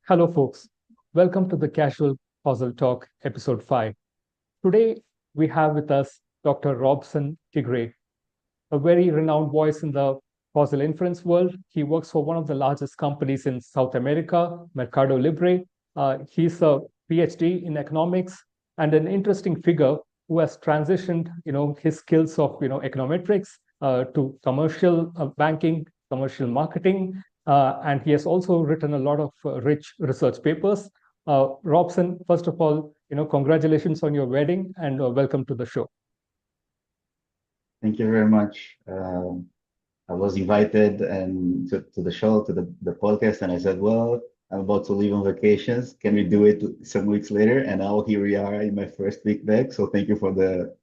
Hello, folks. Welcome to the Casual Causal Talk, episode 5. Today, we have with us Dr. Robson Tigre, a very renowned voice in the causal inference world. He works for one of the largest companies in South America, Mercado Livre. He's a PhD in economics and an interesting figure who has transitioned, his skills of, econometrics to commercial banking, commercial marketing, and he has also written a lot of rich research papers. Robson, first of all, congratulations on your wedding and welcome to the show. Thank you very much. I was invited and to the show, to the podcast, and I said, well, I'm about to leave on vacations. Can we do it some weeks later? And now here we are in my first week back. So thank you for the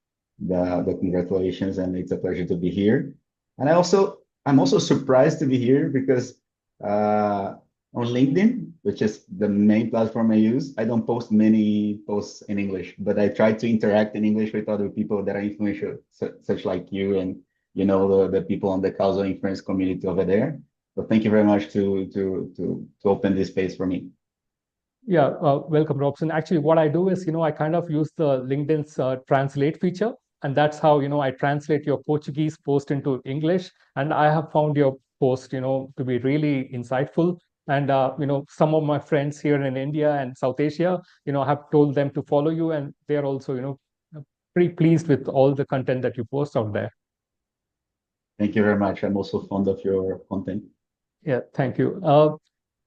congratulations, and it's a pleasure to be here. And I'm also surprised to be here because on LinkedIn, which is the main platform I use, I don't post many posts in English, but I try to interact in English with other people that are influential, such like you and the people on the causal inference community over there. So thank you very much to open this space for me. Yeah, welcome, Robson. Actually, what I do is, I kind of use the LinkedIn's translate feature, and that's how, I translate your Portuguese post into English. And I have found your post, to be really insightful. And, some of my friends here in India and South Asia, have told them to follow you, and they're also, pretty pleased with all the content that you post out there. Thank you very much. I'm also fond of your content. Yeah, thank you.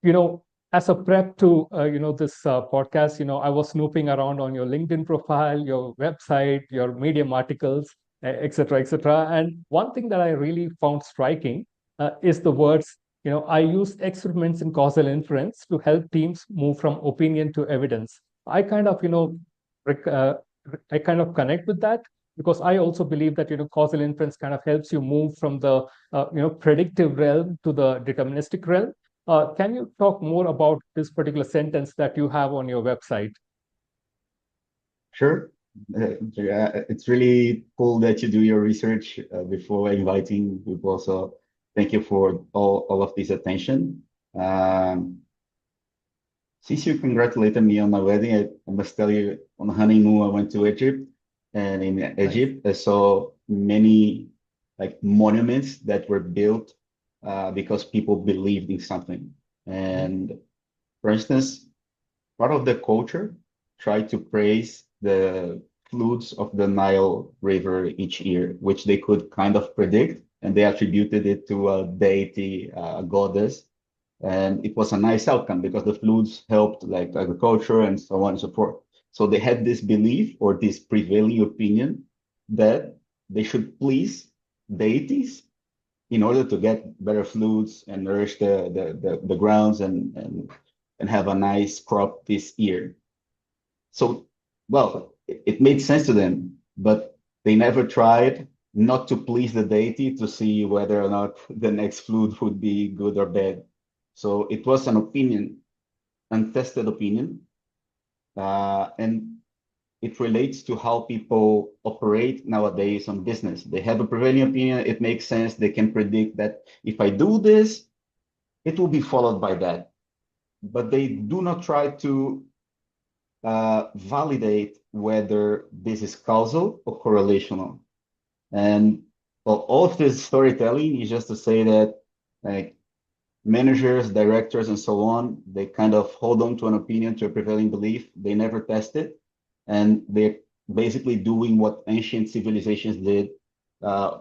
You know, as a prep to this podcast, I was snooping around on your LinkedIn profile, your website, your Medium articles, et cetera, et cetera. And one thing that I really found striking is the words, I use experiments in causal inference to help teams move from opinion to evidence. I kind of, rec- uh, I kind of connect with that because I also believe that, causal inference kind of helps you move from the predictive realm to the deterministic realm. Can you talk more about this particular sentence that you have on your website? Sure. Yeah, it's really cool that you do your research before inviting people. So thank you for all of this attention. Um, since you congratulated me on my wedding, I must tell you, on honeymoon, I went to Egypt, and in Nice. Egypt, I saw many like monuments that were built because people believed in something. Mhm. And for instance, part of the culture tried to praise the floods of the Nile River each year, which they could kind of predict, and they attributed it to a deity, a goddess. And it was a nice outcome because the floods helped like agriculture and so on and so forth. So they had this belief or this prevailing opinion that they should please deities in order to get better floods and nourish the grounds and have a nice crop this year. So, well, it made sense to them, but they never tried not to please the deity to see whether or not the next flood would be good or bad. So it was an opinion, untested opinion, and it relates to how people operate nowadays on business. They have a prevailing opinion, it makes sense, they can predict that if I do this, it will be followed by that. But they do not try to validate whether this is causal or correlational. And well, all of this storytelling is just to say that like managers, directors, and so on, they kind of hold on to an opinion, to a prevailing belief. They never test it. And they're basically doing what ancient civilizations did, uh,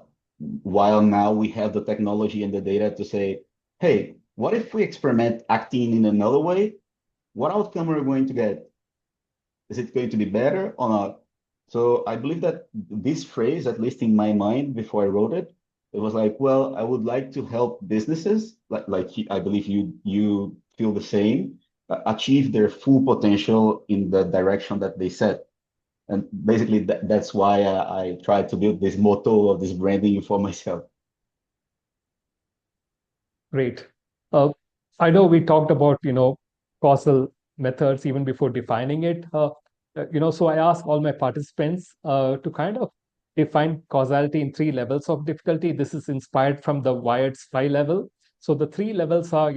while now we have the technology and the data to say, hey, what if we experiment acting in another way? What outcome are we going to get? Is it going to be better or not? So I believe that this phrase, at least in my mind before I wrote it, it was like, well, I would like to help businesses, I believe you feel the same, achieve their full potential in the direction that they set. And basically that's why I tried to build this motto of this branding for myself. Great. Uh, I know we talked about, causal methods even before defining it. So I ask all my participants to kind of define causality in three levels of difficulty. This is inspired from the Wired's 5 level. So the three levels are,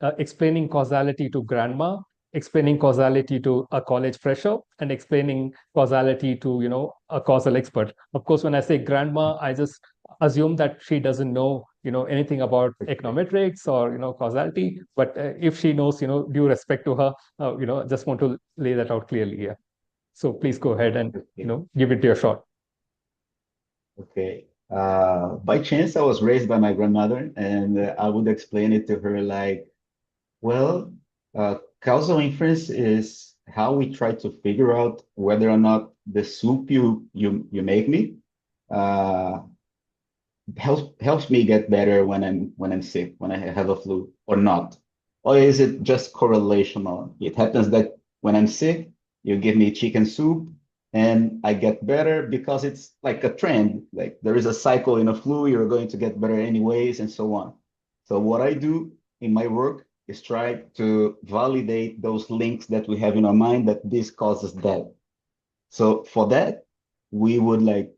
explaining causality to grandma, explaining causality to a college fresher, and explaining causality to, a causal expert. Of course, when I say grandma, I just assume that she doesn't know, anything about econometrics or, causality. But if she knows, due respect to her, just want to lay that out clearly. Yeah. So please go ahead and, give it your shot. Okay. By chance, I was raised by my grandmother, and I would explain it to her like, well, causal inference is how we try to figure out whether or not the soup you make me uh, helps me get better when I'm sick, when I have a flu, or not. Or is it just correlational? It happens that when I'm sick, you give me chicken soup and I get better because it's like a trend. Like there is a cycle in a flu, you're going to get better anyways, and so on. So what I do in my work is try to validate those links that we have in our mind that this causes that. So for that, we would like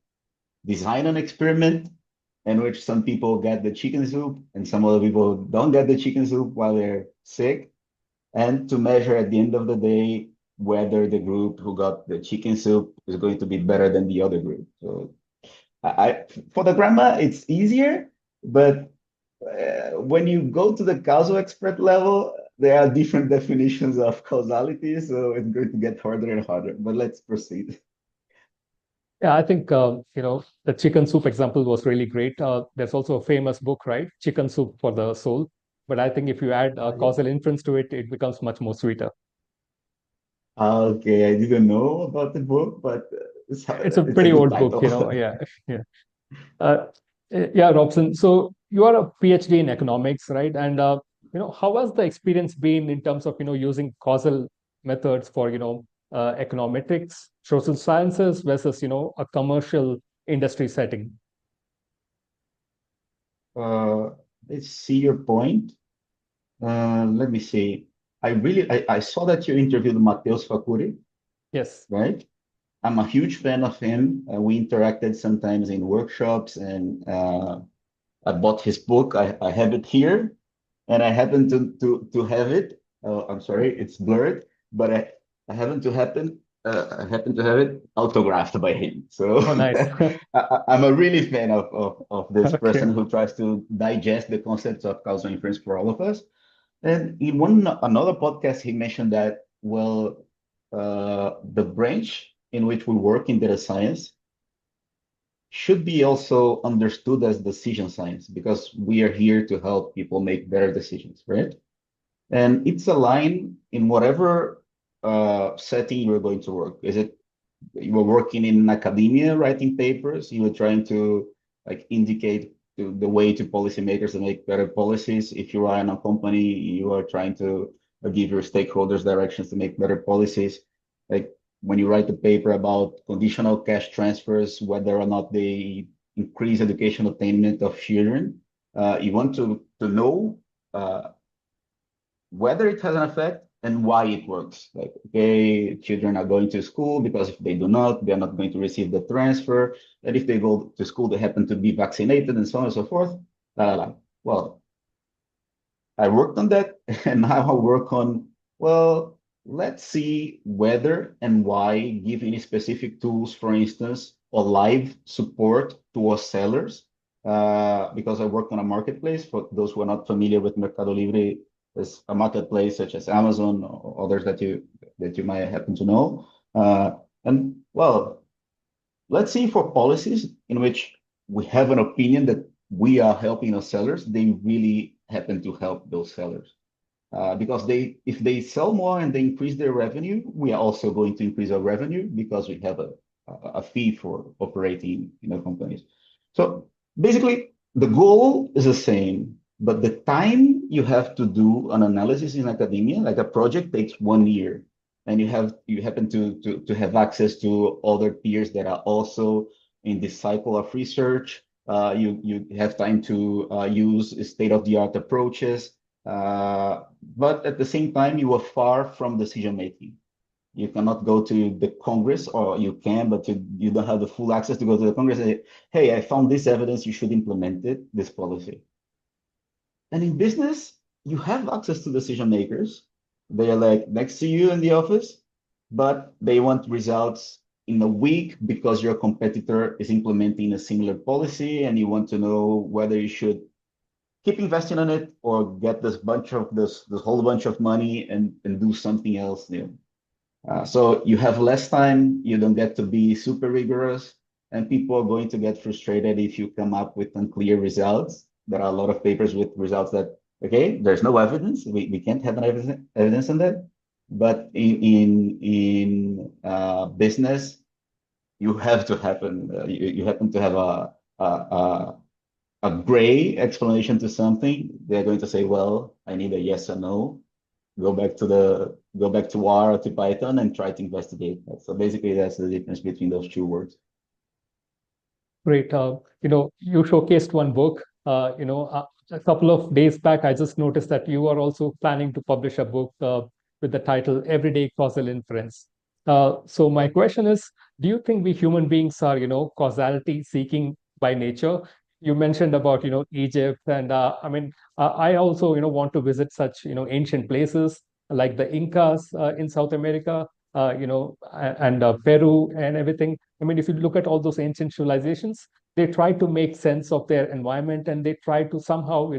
design an experiment in which some people get the chicken soup and some other people don't get the chicken soup while they're sick, and to measure at the end of the day whether the group who got the chicken soup is going to be better than the other group. So for the grandma, it's easier, but when you go to the causal expert level, there are different definitions of causality, so it's going to get harder and harder. But let's proceed. Yeah, I think the chicken soup example was really great. There's also a famous book, right? Chicken Soup for the Soul. But I think if you add Yeah. causal inference to it, it becomes much more sweeter. Okay, I didn't know about the book, but It's a it's a pretty good old book, title. Yeah, yeah. Uh, yeah, Robson. So you are a PhD in economics, right? And how has the experience been in terms of using causal methods for econometrics, social sciences versus a commercial industry setting? Uh, let's see your point. Let me see. I saw that you interviewed Mateus Facuri, Yes. right? I'm a huge fan of him. We interacted sometimes in workshops, and I bought his book. I have it here, and I happen to have it. I'm sorry, it's blurred, but I happen to have it autographed by him. So Oh, nice. I'm a really fan of this Okay. person who tries to digest the concepts of causal inference for all of us. And in another podcast, he mentioned that, well, the branch in which we work in data science should be also understood as decision science, because we are here to help people make better decisions, right? And it's a line in whatever setting you're going to work. Is it you were working in academia writing papers, you were trying to like indicate the way to policymakers to make better policies? If you are in a company, you are trying to give your stakeholders directions to make better policies. Like when you write a paper about conditional cash transfers, whether or not they increase education attainment of children, you want to know whether it has an effect and why it works. Like, okay, children are going to school because if they do not, they're not going to receive the transfer. And if they go to school, they happen to be vaccinated and so on and so forth. La, la, la. Well, I worked on that and now I work on, well, let's see whether and why give any specific tools, for instance, or live support to our sellers. Because I work on a marketplace. For those who are not familiar with Mercado Livre, is a marketplace such as Amazon or others that you might happen to know. And well, let's see for policies in which we have an opinion that we are helping our sellers, they really happen to help those sellers. Because if they sell more and they increase their revenue, we are also going to increase our revenue because we have a fee for operating companies. So basically, the goal is the same, but the time you have to do an analysis in academia, like a project, takes 1 year, and you happen to have access to other peers that are also in this cycle of research. You have time to use state-of-the-art approaches, but at the same time, you are far from decision making. You cannot go to the Congress, or you can, but you don't have the full access to go to the Congress and say, hey, I found this evidence, you should implement it, this policy. And in business, you have access to decision makers. They are like next to you in the office, but they want results in a week because your competitor is implementing a similar policy and you want to know whether you should keep investing on it or get this whole bunch of money and do something else new. So you have less time, you don't get to be super rigorous, and people are going to get frustrated if you come up with unclear results. There are a lot of papers with results that, okay, there's no evidence. We can't have an evidence on that. But in business, you have to happen. You happen to have a a gray explanation to something. They're going to say, well, I need a yes or no. Go back to R or to Python and try to investigate that. So basically, that's the difference between those two words. Great. You showcased one book. A couple of days back, I just noticed that you are also planning to publish a book with the title Everyday Causal Inference. So my question is, do you think we human beings are, causality seeking by nature? You mentioned about, Egypt, and I also, want to visit such, ancient places like the Incas in South America, and Peru and everything. I mean, if you look at all those ancient civilizations, they try to make sense of their environment and they try to somehow,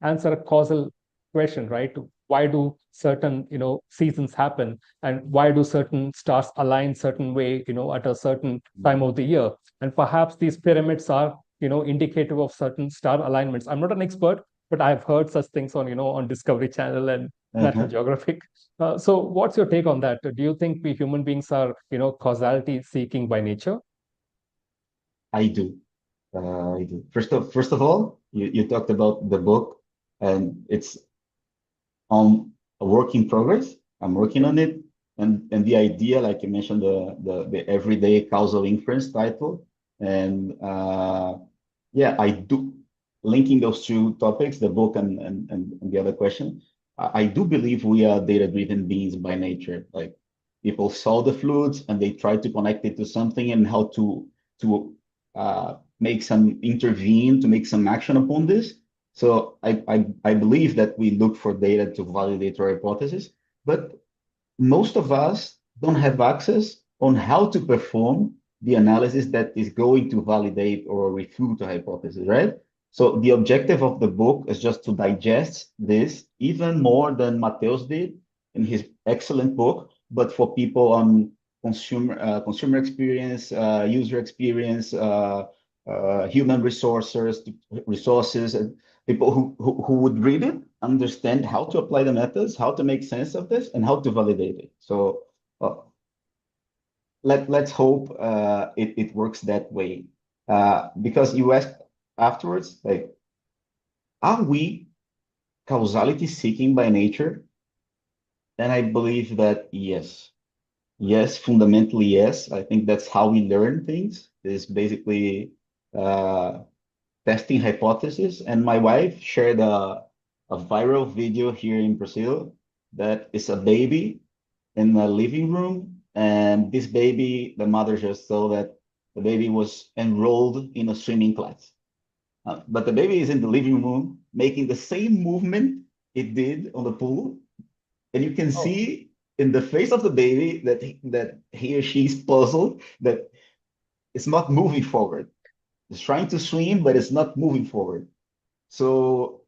answer a causal question, right? Why do certain, seasons happen, and why do certain stars align certain way, at a certain time of the year? And perhaps these pyramids are, indicative of certain star alignments. I'm not an expert, but I've heard such things on, on Discovery Channel and National Uh-huh. Geographic. So what's your take on that? Do you think we human beings are, causality seeking by nature? I do. I do. First of all, you talked about the book, and it's on a work in progress. I'm working on it, and the idea, like you mentioned, the everyday causal inference title, and yeah, I do linking those two topics, the book and the other question. I do believe we are data-driven beings by nature. Like people saw the fluids and they tried to connect it to something and how to make some intervene to make some action upon this. So I believe that we look for data to validate our hypothesis, but most of us don't have access on how to perform the analysis that is going to validate or refute a hypothesis, right? So the objective of the book is just to digest this even more than Mateus did in his excellent book, but for people on consumer experience, user experience, human resources, and people who would read it, understand how to apply the methods, how to make sense of this, and how to validate it. So uh, let's hope it works that way. Because you asked afterwards, like, are we causality seeking by nature? And I believe that yes. Yes, fundamentally, yes. I think that's how we learn things, is basically uh, testing hypothesis. And my wife shared a viral video here in Brazil that is a baby in the living room. And this baby, the mother just saw that the baby was enrolled in a swimming class. But the baby is in the living room making the same movement it did on the pool. And you can Oh, see in the face of the baby that he or she is puzzled, that it's not moving forward. It's trying to swim, but it's not moving forward. So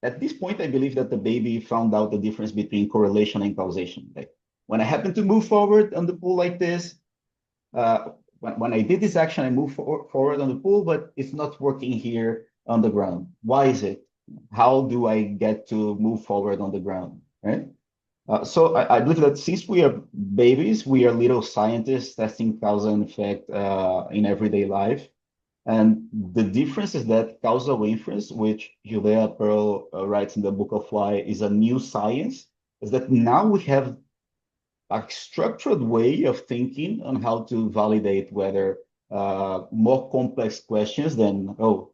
at this point, I believe that the baby found out the difference between correlation and causation. Like when I happen to move forward on the pool like this, uh, when I did this action, I moved forward on the pool, but it's not working here on the ground. Why is it? How do I get to move forward on the ground? Right? So I believe that since we are babies, we are little scientists testing cause and effect in everyday life. And the difference is that causal inference, which Julia Pearl writes in the Book of Fly, is a new science, is that now we have a structured way of thinking on how to validate whether more complex questions than, oh,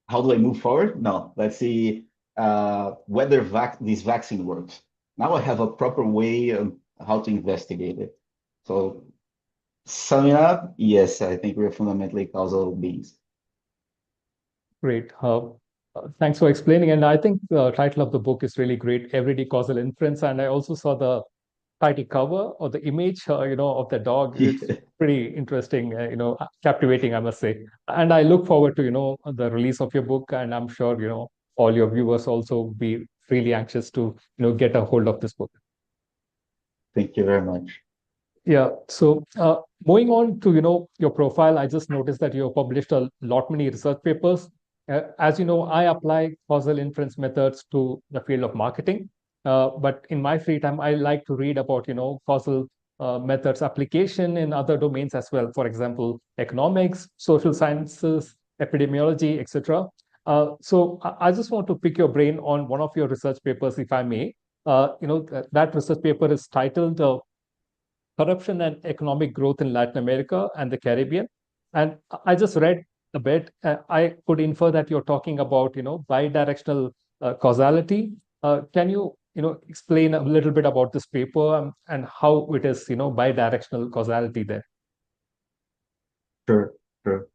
how do I move forward? No, let's see whether this vaccine works. Now I have a proper way of how to investigate it. So summing up, yes, I think we're fundamentally causal beings. great. Thanks for explaining. And I think the title of the book is really great, Everyday Causal Inference. And I also saw the title cover or the image, of the dog. It's pretty interesting, captivating, I must say. And I look forward to, the release of your book. And I'm sure, all your viewers also be really anxious to, get a hold of this book. Thank you very much. Yeah. So moving on to, your profile, I just noticed that you have published a lot many research papers. As you know, I apply causal inference methods to the field of marketing. But in my free time, I like to read about, causal methods application in other domains as well. For example, economics, social sciences, epidemiology, etc. So I just want to pick your brain on one of your research papers, if I may. That research paper is titled Corruption and Economic Growth in Latin America and the Caribbean. And I just read a bit. I could infer that you're talking about, bidirectional causality. Can you, explain a little bit about this paper and how it is, bidirectional causality there? Sure, sure.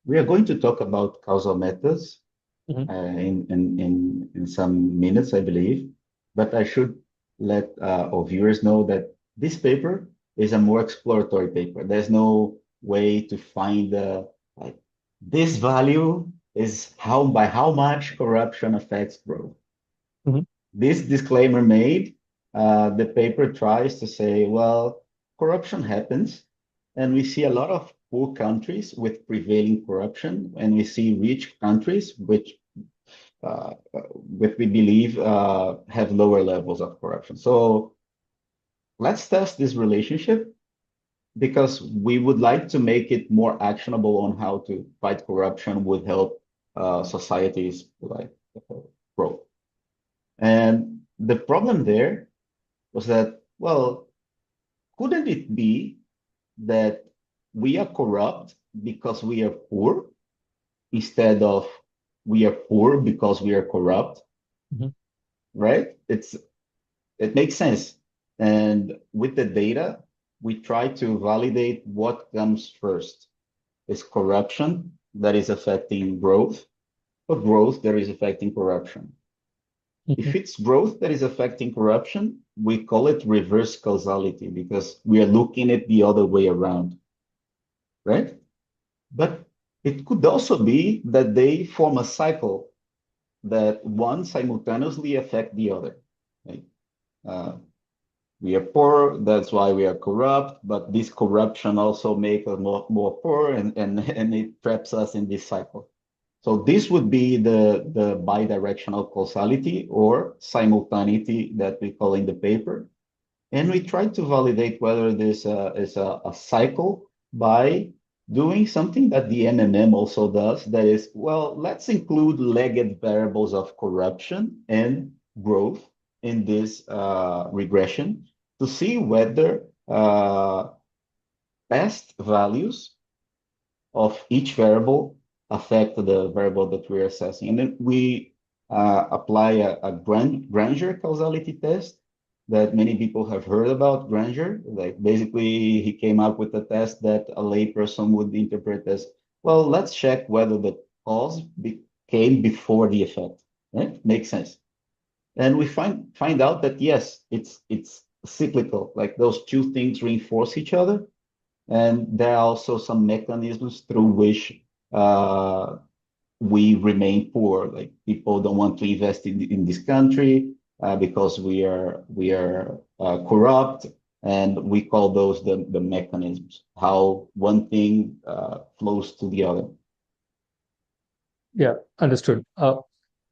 We are going to talk about causal methods in some minutes, I believe. But I should let our viewers know that this paper is a more exploratory paper. There's no way to find like this value is by how much corruption affects growth. This disclaimer made, the paper tries to say, well, corruption happens, and we see a lot of poor countries with prevailing corruption, and we see rich countries which we believe have lower levels of corruption. So let's test this relationship because we would like to make it more actionable on how to fight corruption would help societies like grow. And the problem there was that, well, couldn't it be that we are corrupt because we are poor instead of we are poor because we are corrupt? Right? It makes sense. And with the data, we try to validate what comes first. Is corruption that is affecting growth, or growth that is affecting corruption? If it's growth that is affecting corruption, we call it reverse causality because we are looking at the other way around, right? But it could also be that they form a cycle that one simultaneously affect the other. Right? We are poor, that's why we are corrupt, but this corruption also makes us more poor and it traps us in this cycle. So this would be the bidirectional causality or simultaneity that we call in the paper. And we try to validate whether this is a cycle by doing something that the MMM also does, that is, well, let's include legged variables of corruption and growth in this regression to see whether past values of each variable affect the variable that we're assessing. And then we apply a Granger causality test that many people have heard about. Granger, like basically he came up with a test that a layperson would interpret as, well, let's check whether the cause came before the effect. Right? Makes sense. And we find out that yes, it's cyclical, like those two things reinforce each other. And there are also some mechanisms through which we remain poor. Like people don't want to invest in this country because we are corrupt, and we call those the mechanisms, how one thing flows to the other. Yeah, understood.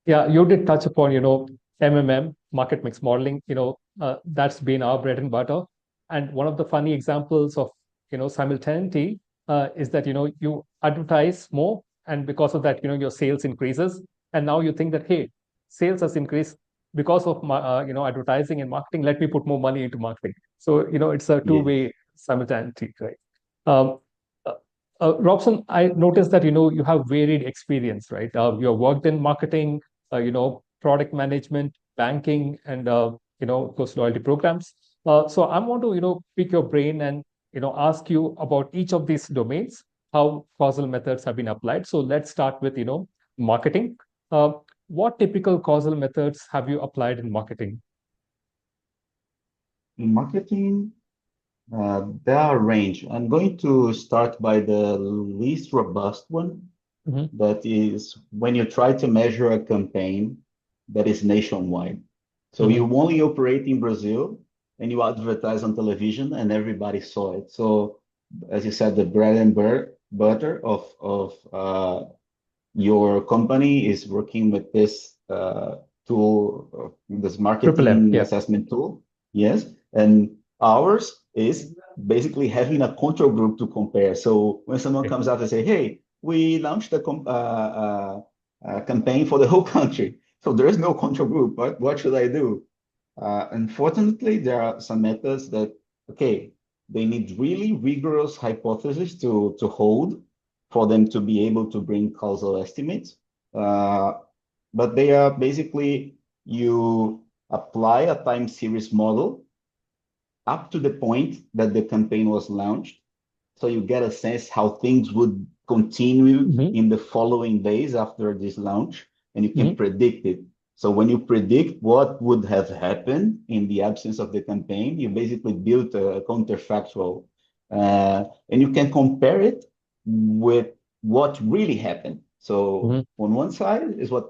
Yeah, you did touch upon, MMM, market mix modeling, that's been our bread and butter. And one of the funny examples of, simultaneity is that, you advertise more, and because of that, your sales increases. And now you think that, hey, sales has increased because of advertising and marketing. Let me put more money into marketing. So, it's a two-way simultaneity, right? Robson, I noticed that, you have varied experience, right? You have worked in marketing, product management, banking, and, those loyalty programs. So I want to, pick your brain and, ask you about each of these domains, how causal methods have been applied. So let's start with, marketing. What typical causal methods have you applied in marketing? In marketing, there are a range. I'm going to start by the least robust one. That is when you try to measure a campaign that is nationwide. So you only operate in Brazil and you advertise on television and everybody saw it. So as you said, the bread and butter of your company is working with this tool, this marketing Yes. assessment tool. Yes. And ours is basically having a control group to compare. So when someone comes out and say, hey, we launched a campaign for the whole country. So there is no control group. What should I do? Unfortunately, there are some methods that, okay, they need really rigorous hypotheses to hold for them to be able to bring causal estimates. But they are basically, you apply a time series model up to the point that the campaign was launched. So you get a sense how things would continue in the following days after this launch, and you can predict it. So when you predict what would have happened in the absence of the campaign, you basically build a counterfactual, and you can compare it with what really happened. So on one side is what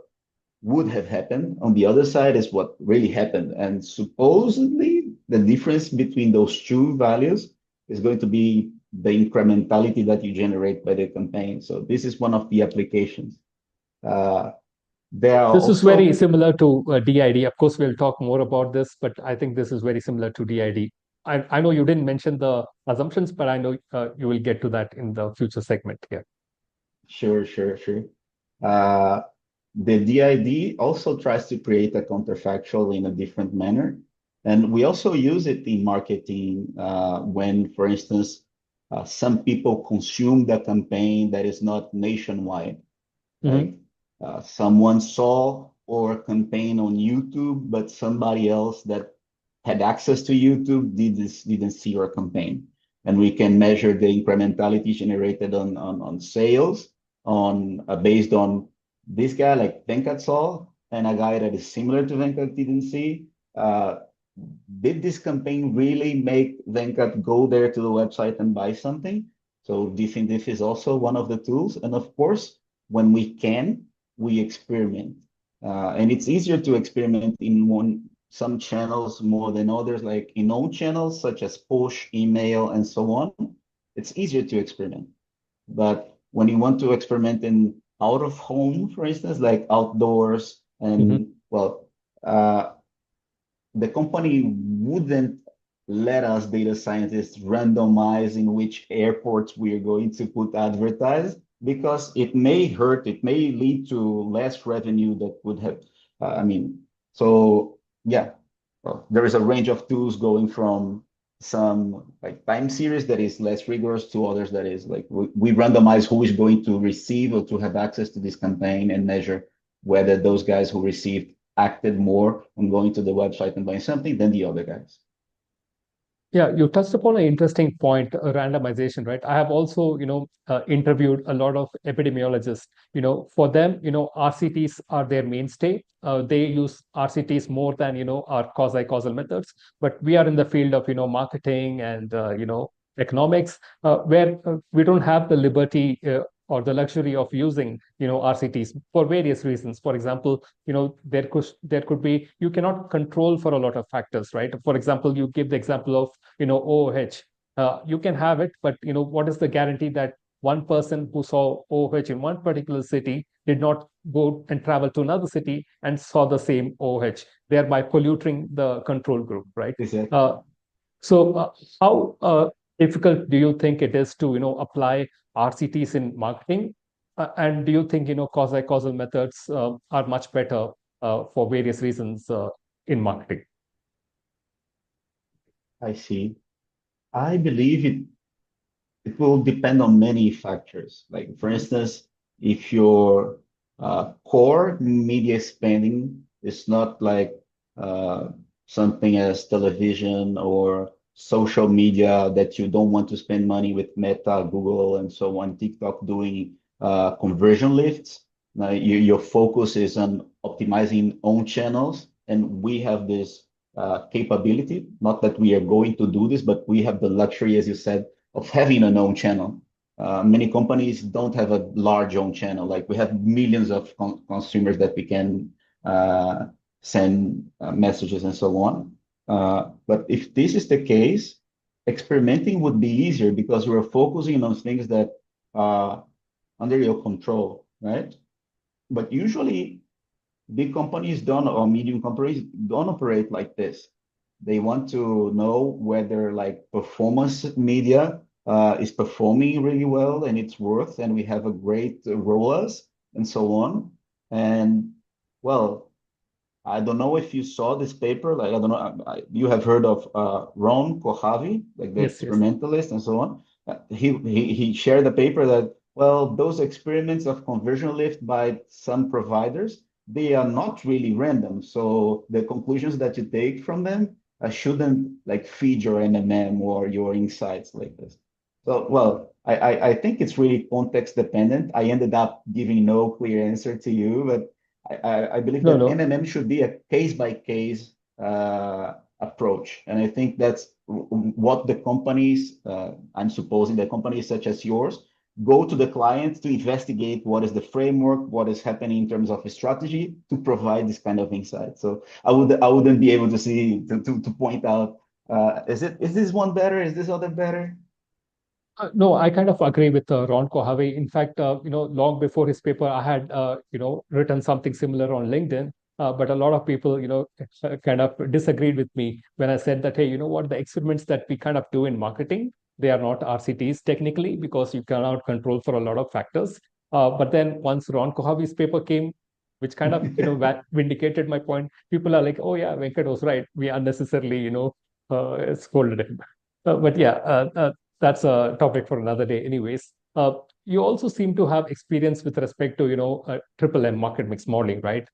would have happened. On the other side is what really happened. And supposedly the difference between those two values is going to be the incrementality that you generate by the campaign. So this is one of the applications. This is very similar to DID. Of course, we'll talk more about this, but I think this is very similar to DID. I know you didn't mention the assumptions, but I know you will get to that in the future segment here. Sure. The DID also tries to create a counterfactual in a different manner. And we also use it in marketing when, for instance, some people consume the campaign that is not nationwide. Like someone saw our campaign on YouTube, but somebody else that had access to YouTube didn't see our campaign. And we can measure the incrementality generated on sales based on this guy like Venkat saw and a guy that is similar to Venkat didn't see. Did this campaign really make Venkat go there to the website and buy something? So this is also one of the tools. And of course, when we can, we experiment. And it's easier to experiment in some channels more than others, like in known channels such as push, email, and so on. It's easier to experiment. But when you want to experiment in out of home, for instance, like outdoors, and the company wouldn't let us data scientists randomize in which airports we are going to put advertised because it may lead to less revenue that would have, there is a range of tools going from some like time series that is less rigorous to others that is like we randomize who is going to receive or to have access to this campaign and measure whether those guys who received acted more on going to the website and buying something than the other guys. Yeah, you touched upon an interesting point, randomization, right? I have also, interviewed a lot of epidemiologists. For them, RCTs are their mainstay. They use RCTs more than, our quasi-causal methods. But we are in the field of, marketing and, economics, where we don't have the liberty or the luxury of using, RCTs for various reasons. For example, there could be, you cannot control for a lot of factors, right? For example, you give the example of, OOH. You can have it, but, what is the guarantee that one person who saw OOH in one particular city did not go and travel to another city and saw the same OOH, thereby polluting the control group, right? Exactly. So how difficult do you think it is to, apply RCTs in marketing? And do you think, quasi-causal methods are much better for various reasons in marketing? I see. I believe it will depend on many factors. Like, for instance, if your core media spending is not like something as television or social media that you don't want to spend money with Meta, Google, and so on, TikTok doing conversion lifts, your focus is on optimizing own channels, and we have this capability. Not that we are going to do this, but we have the luxury, as you said, of having an own channel. Many companies don't have a large own channel. Like we have millions of consumers that we can send messages and so on. But if this is the case, experimenting would be easier because we're focusing on things that are under your control, right? But usually big companies don't, or medium companies don't operate like this. They want to know whether like performance media is performing really well and it's worth, and we have a great ROAS and so on. And well, I don't know if you saw this paper. Like I don't know, you have heard of Ron Kohavi, like the Yes, yes. experimentalist and so on. He shared a paper that well, those experiments of conversion lift by some providers, they are not really random. So the conclusions that you take from them shouldn't like feed your NMM or your insights like this. So well, I think it's really context dependent. I ended up giving no clear answer to you, but I believe No, that no. MMM should be a case by case approach. And I think that's what the companies, I'm supposing that companies such as yours, go to the client to investigate what is the framework, what is happening in terms of a strategy to provide this kind of insight. So I wouldn't be able to see to point out is this one better? Is this other better? No, I kind of agree with Ron Kohave. In fact, long before his paper, I had, written something similar on LinkedIn. But a lot of people, kind of disagreed with me when I said that, hey, you know what, the experiments that we kind of do in marketing, they are not RCTs technically because you cannot control for a lot of factors. But then once Ron Kohave's paper came, which kind of, vindicated my point, people are like, oh yeah, Venkat was right. We unnecessarily, scolded him. But yeah, that's a topic for another day anyways. You also seem to have experience with respect to triple M market mix modeling, right?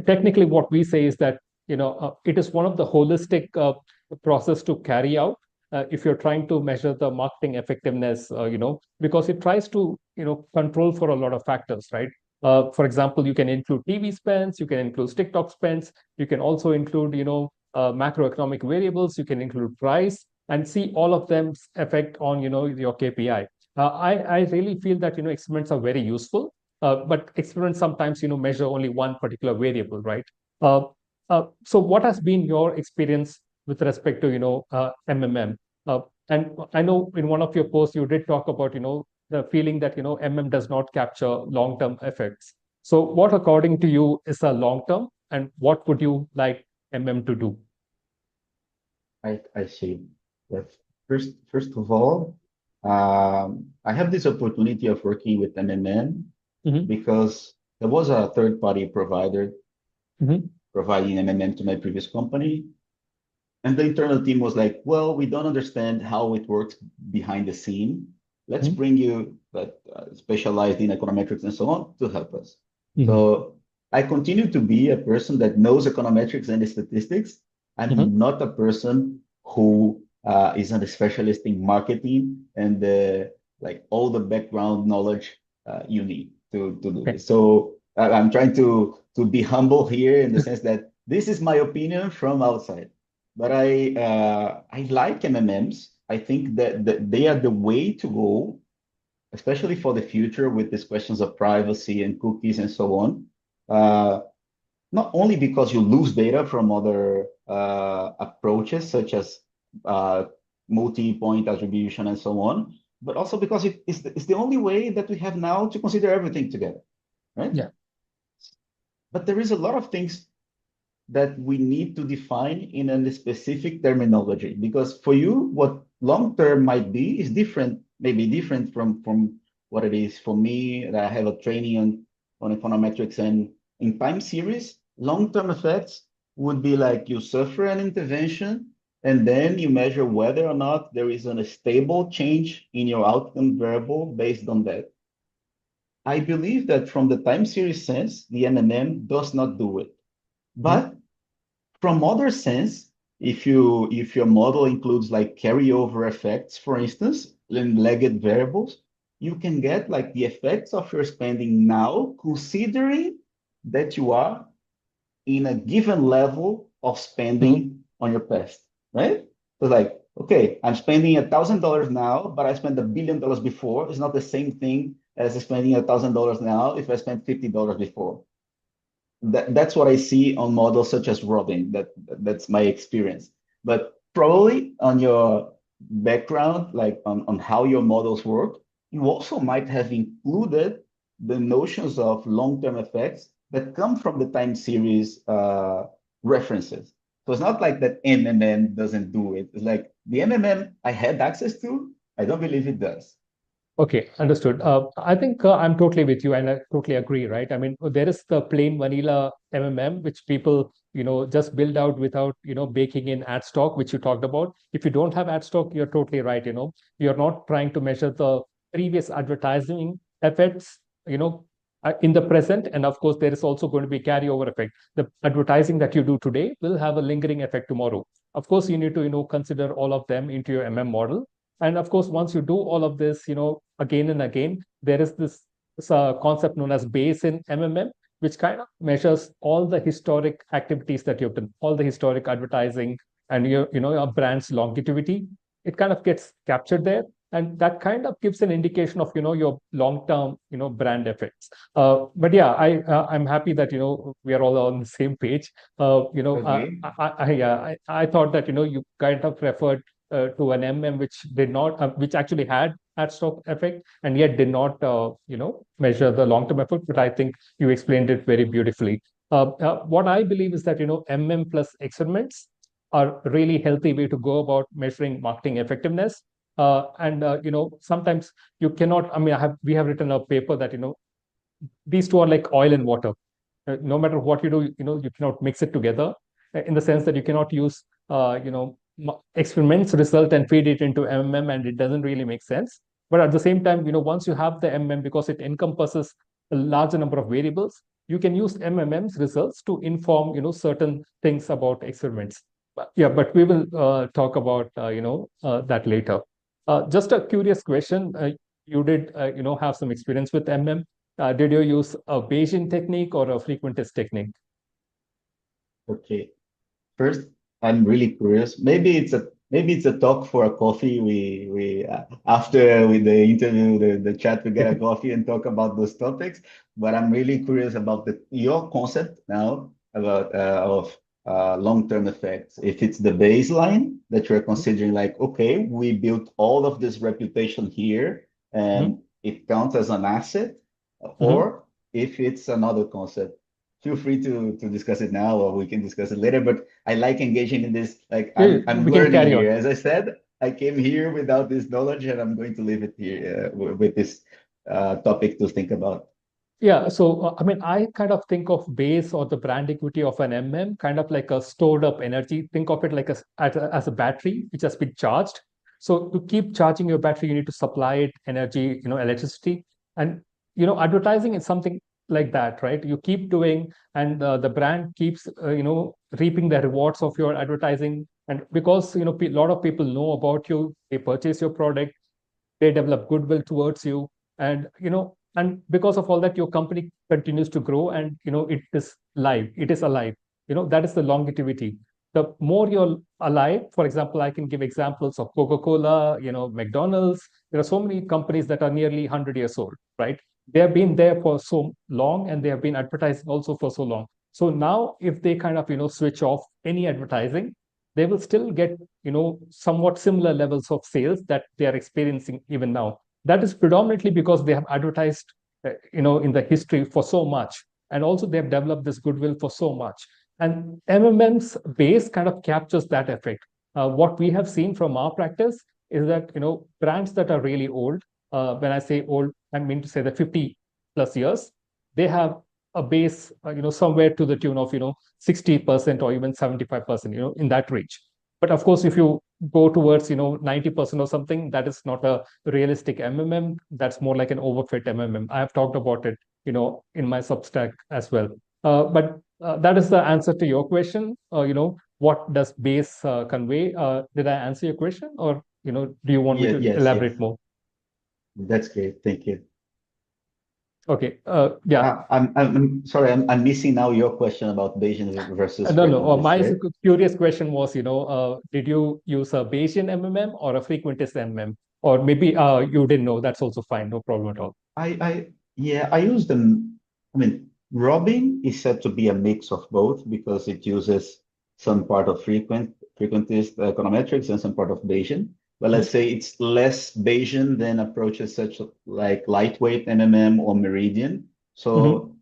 Technically what we say is that it is one of the holistic process to carry out if you're trying to measure the marketing effectiveness, because it tries to control for a lot of factors, right? For example, you can include TV spends, you can include TikTok spends, you can also include macroeconomic variables, you can include price, and see all of them's effect on your KPI. I really feel that experiments are very useful, but experiments sometimes measure only one particular variable, right? Uh, so what has been your experience with respect to MMM? And I know in one of your posts you did talk about the feeling that MM does not capture long-term effects. So what according to you is a long-term, and what would you like MM to do? I see. Yes. First of all, I have this opportunity of working with MMN Hmm. because there was a third-party provider Hmm. providing MMN to my previous company. And the internal team was like, well, we don't understand how it works behind the scene. Let's bring you that specialized in econometrics and so on to help us. Hmm. So I continue to be a person that knows econometrics and statistics. Hmm. I'm not a person who is a specialist in marketing and like all the background knowledge you need to do Okay. this. So I'm trying to be humble here in the sense that this is my opinion from outside. But I like MMMs. I think that they are the way to go, especially for the future with these questions of privacy and cookies and so on. Uh, Not only because you lose data from other approaches such as uh, multi-point attribution and so on, but also because it's the only way that we have now to consider everything together, right? Yeah. But there is a lot of things that we need to define in a specific terminology because for you what long term might be is different, maybe different from what it is for me that I have a training on econometrics. And in time series long term effects would be like you suffer an intervention and then you measure whether or not there is a stable change in your outcome variable based on that. I believe that from the time series sense the NMM does not do it, Mhm. but from other sense, if your model includes like carryover effects, for instance, in lagged variables, you can get like the effects of your spending now, considering that you are in a given level of spending on your past, right? So like, okay, I'm spending $1,000 now, but I spent $1 billion before. It's not the same thing as spending $1,000 now if I spent $50 before. That's what I see on models such as Robin. That's my experience. But probably on your background, like on how your models work, you also might have included the notions of long-term effects that come from the time series references. So it's not like that MMM doesn't do it. It's like the MMM I had access to, I don't believe it does. Okay, understood. I think I'm totally with you, and I totally agree, right? I mean, there is the plain vanilla MMM, which people, just build out without, baking in ad stock, which you talked about. If you don't have ad stock, you're totally right. You're not trying to measure the previous advertising effects, in the present. And of course, there is also going to be carryover effect. The advertising that you do today will have a lingering effect tomorrow. Of course, you need to, consider all of them into your MM model. And of course, once you do all of this, again and again, there is this concept known as base in MMM, which kind of measures all the historic activities that you've done, all the historic advertising and your brand's longevity. It kind of gets captured there, and that kind of gives an indication of your long-term brand effects. But yeah, I'm happy that we are all on the same page. Okay. I thought that you kind of referred to an MM which did not, which actually had ad stock effect and yet did not, measure the long-term effect. But I think you explained it very beautifully. What I believe is that MM plus experiments are really healthy way to go about measuring marketing effectiveness. And sometimes you cannot. I mean, we have written a paper that these two are like oil and water. No matter what you do, you cannot mix it together. In the sense that you cannot use, experiments result and feed it into MM, and it doesn't really make sense. But at the same time, once you have the MM, because it encompasses a larger number of variables, you can use MMM's results to inform, certain things about experiments. But we will talk about, that later. Just a curious question. You did, have some experience with MM. Did you use a Bayesian technique or a frequentist technique? Okay. First, I'm really curious. Maybe it's a talk for a coffee. We after with the interview, the chat, we get a coffee and talk about those topics. But I'm really curious about your concept now about of long-term effects. If it's the baseline that you're considering, like, okay, we built all of this reputation here, Mhm. and it counts as an asset, Mhm. or if it's another concept. Feel free to discuss it now, or we can discuss it later. But I like engaging in this. Like Yeah, I'm we can learning carry on. here. As I said, I came here without this knowledge, and I'm going to leave it here with this topic to think about. Yeah, so I mean, I kind of think of base or the brand equity of an MM kind of like a stored up energy. Think of it like as a battery which has been charged. So to keep charging your battery, you need to supply it energy, electricity, and advertising is something like that, right? You keep doing, and the brand keeps, reaping the rewards of your advertising, and because a lot of people know about you, they purchase your product, they develop goodwill towards you, and and because of all that, your company continues to grow, and it is alive. That is the longevity. The more you're alive, for example, I can give examples of Coca-Cola, McDonald's. There are so many companies that are nearly 100 years old, right? They have been there for so long, and they have been advertising also for so long. So now if they kind of switch off any advertising, they will still get somewhat similar levels of sales that they are experiencing even now. That is predominantly because they have advertised in the history for so much, and also they have developed this goodwill for so much. And MMM's base kind of captures that effect. What we have seen from our practice is that brands that are really old, when I say old, I mean to say that 50 plus years, they have a base, somewhere to the tune of 60% or even 75%, in that range. But of course, if you go towards 90% or something, that is not a realistic MMM. That's more like an overfit MMM. I have talked about it, in my Substack as well. But that is the answer to your question. What does base convey? Did I answer your question, or do you want me Yes, to yes, yes. elaborate more? That's great. Thank you. Okay. Yeah. I'm sorry. I'm missing now your question about Bayesian versus No, no. frequentist, My right? curious question was, did you use a Bayesian MMM or a frequentist MMM? Or maybe you didn't know. That's also fine. No problem at all. Yeah, I use them. I mean, Robin is said to be a mix of both because it uses some part of frequentist econometrics and some part of Bayesian. But let's say it's less Bayesian than approaches such like lightweight MMM or Meridian. Mm-hmm. So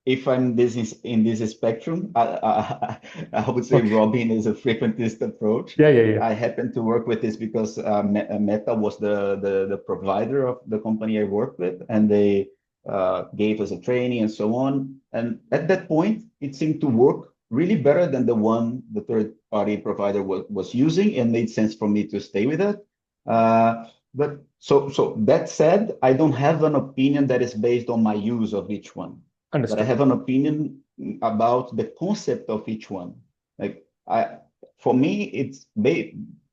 if I'm in this spectrum, I would say Okay. Robin is a frequentist approach. Yeah, yeah, yeah. I happen to work with this because Meta was the provider of the company I worked with, and they gave us a training and so on. And at that point, it seemed to work really better than the one the third party provider was using, and made sense for me to stay with it. But so that said, I don't have an opinion that is based on my use of each one, but I Understood. have an opinion about the concept of each one. Like for me,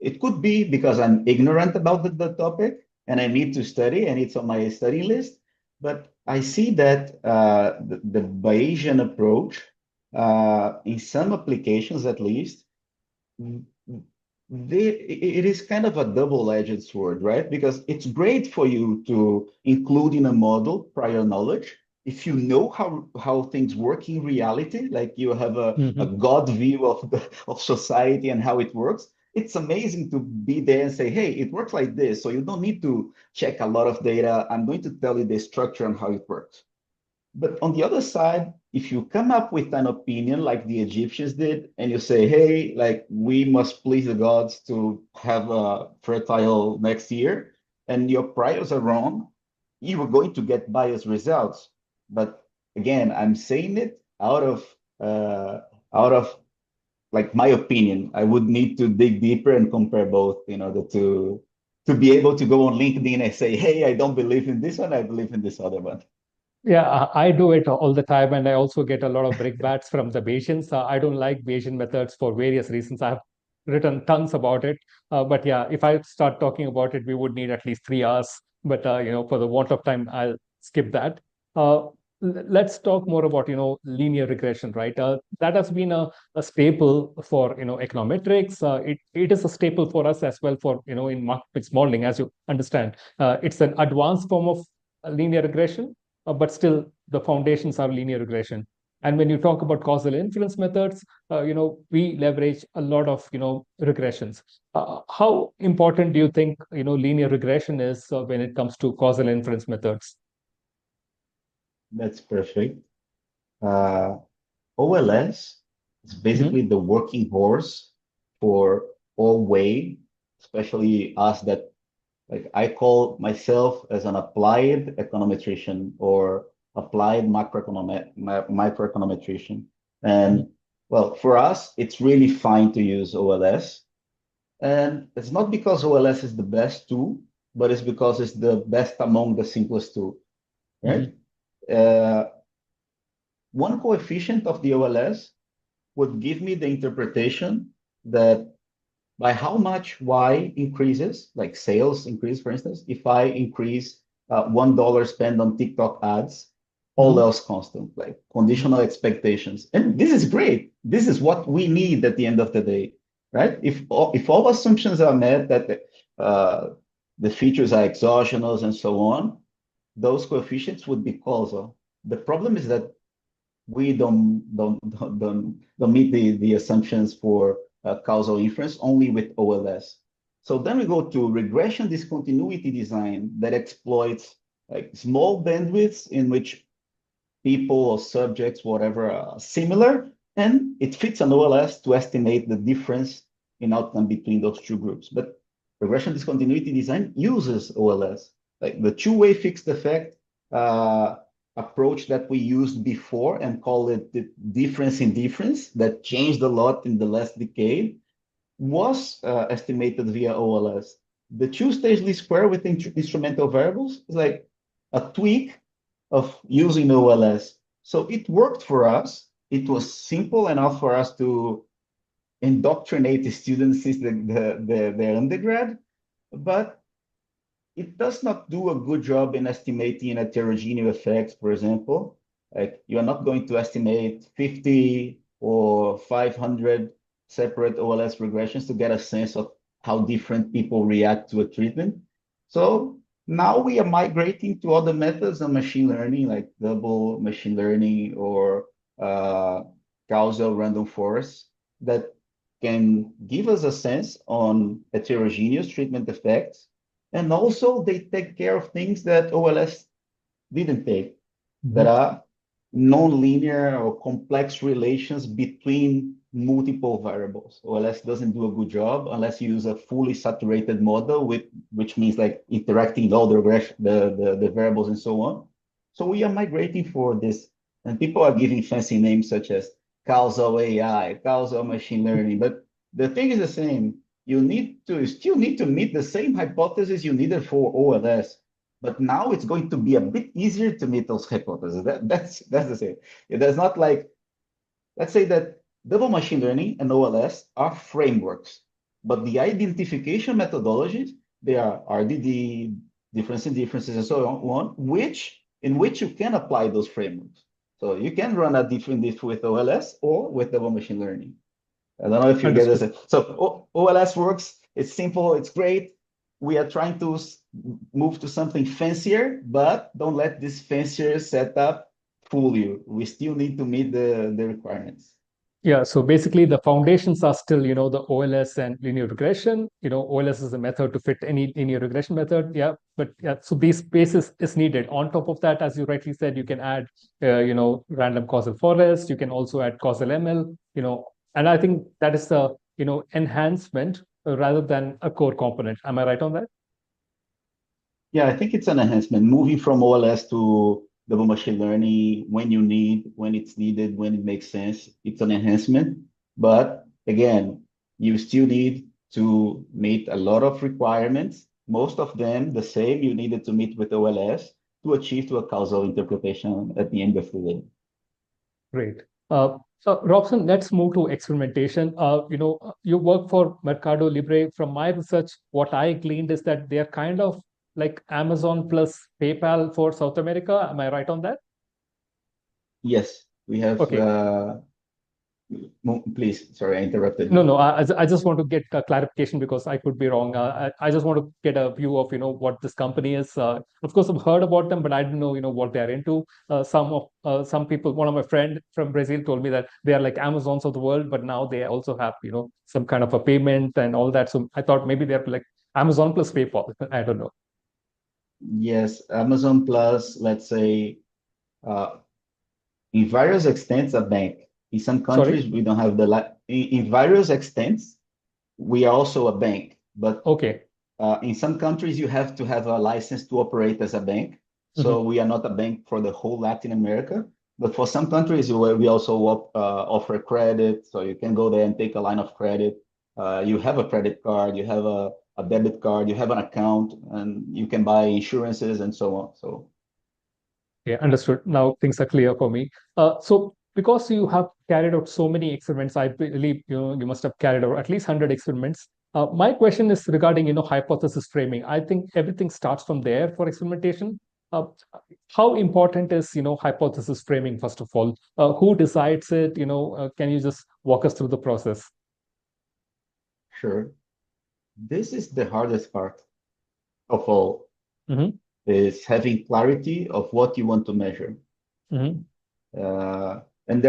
it could be because I'm ignorant about the topic and I need to study and it's on my study list. But I see that the Bayesian approach, in some applications at least, it is kind of a double-edged sword, right? Because it's great for you to include in a model prior knowledge. If you know how things work in reality, like you have a Mm-hmm. God view of society and how it works, it's amazing to be there and say, hey, it works like this. So you don't need to check a lot of data. I'm going to tell you the structure and how it works. But on the other side, if you come up with an opinion like the Egyptians did, and you say, hey, like we must please the gods to have a fertile next year, and your priors are wrong, you are going to get biased results. But again, I'm saying it uh, out of like my opinion. I would need to dig deeper and compare both in order to be able to go on LinkedIn and say, hey, I don't believe in this one, I believe in this other one. Yeah, I do it all the time, and I also get a lot of brickbats from the Bayesians. I don't like Bayesian methods for various reasons. I've written tons about it, but yeah, if I start talking about it, we would need at least 3 hours. But for the want of time, I'll skip that. Uh, let's talk more about linear regression, right? That has been a staple for econometrics. It is a staple for us as well for in market mix modeling, as you understand. It's an advanced form of linear regression, but still the foundations are linear regression. And when you talk about causal inference methods, we leverage a lot of regressions. How important do you think linear regression is when it comes to causal inference methods? That's perfect. Uh, OLS is Mhm. basically the working horse for all way, especially us that like I call myself as an applied econometrician or applied microeconometrician. Mhm. And well, for us, it's really fine to use OLS. And it's not because OLS is the best tool, but it's because it's the best among the simplest tool, right? Mhm. Uh, One coefficient of the OLS would give me the interpretation that by how much Y increases, like sales increase, for instance, if I increase $1 spent on TikTok ads, all Mhm. else constant, like Mhm. conditional expectations. And this is great. This is what we need at the end of the day, right? If all assumptions are met that the features are exogenous and so on, those coefficients would be causal. The problem is that we don't meet the assumptions for causal inference only with OLS. So then we go to regression discontinuity design that exploits like small bandwidths in which people or subjects, whatever, are similar, and it fits an OLS to estimate the difference in outcome between those two groups. But regression discontinuity design uses OLS, like the two-way fixed effect uh, approach that we used before and call it the difference in difference that changed a lot in the last decade was estimated via OLS. The two-stage least square with instrumental variables is like a tweak of using OLS. So it worked for us. It was simple enough for us to indoctrinate the students since their undergrad, but it does not do a good job in estimating heterogeneous effects, for example. Like you are not going to estimate 50 or 500 separate OLS regressions to get a sense of how different people react to a treatment. So now we are migrating to other methods of machine learning, like double machine learning or causal random forest that can give us a sense on heterogeneous treatment effects. And also they take care of things that OLS didn't take, that are non-linear or complex relations between multiple variables. OLS doesn't do a good job unless you use a fully saturated model, which means like interacting all the variables and so on. So we are migrating for this, and people are giving fancy names such as causal AI, causal machine learning, but the thing is the same. You still need to meet the same hypothesis you needed for OLS. But now it's going to be a bit easier to meet those hypotheses. That's the same. There's not like, let's say that double machine learning and OLS are frameworks, but the identification methodologies, they are RDD, difference in differences, and so on, in which you can apply those frameworks. So you can run a different diff with OLS or with double machine learning. I don't know if you get this. So OLS works. It's simple. It's great. We are trying to move to something fancier, but don't let this fancier setup fool you. We still need to meet the requirements. Yeah, so basically the foundations are still, the OLS and linear regression. OLS is a method to fit any linear regression method. Yeah, but yeah, so this basis is needed. On top of that, as you rightly said, you can add, random causal forest. You can also add causal ML, and I think that is the, enhancement rather than a core component. Am I right on that? Yeah, I think it's an enhancement, moving from OLS to double machine learning when you need, when it's needed, when it makes sense. It's an enhancement. But again, you still need to meet a lot of requirements, most of them the same you needed to meet with OLS to achieve to a causal interpretation at the end of the day. Great. So Robson, let's move to experimentation. You work for Mercado Libre. From my research, what I gleaned is that they are kind of like Amazon plus PayPal for South America. Am I right on that? Yes, we have. Okay. Please, sorry, I interrupted No, you. no. I just want to get a clarification because I could be wrong. I just want to get a view of what this company is. Of course, I've heard about them, but I didn't know what they're into. Some people, one of my friend from Brazil told me that they are like Amazons of the world, but now they also have some kind of a payment and all that. So I thought maybe they're like Amazon plus PayPal. I don't know. Yes, Amazon Plus, let's say, uh, in various extents, a bank. In some Sorry. countries, we don't have in various extents, we are also a bank. But Okay. in some countries, you have to have a license to operate as a bank. Mhm. So we are not a bank for the whole Latin America. But for some countries, we also offer credit. So you can go there and take a line of credit. You have a credit card, you have a debit card, you have an account, and you can buy insurances and so on. So Yeah, understood. Now things are clear for me. So because you have carried out so many experiments, I believe you must have carried out at least 100 experiments. My question is regarding hypothesis framing. I think everything starts from there for experimentation. Uh, how important is hypothesis framing first of all? Who decides it? Can you just walk us through the process? sure, this is the hardest part of all, Hmm. is having clarity of what you want to measure. Hmm. And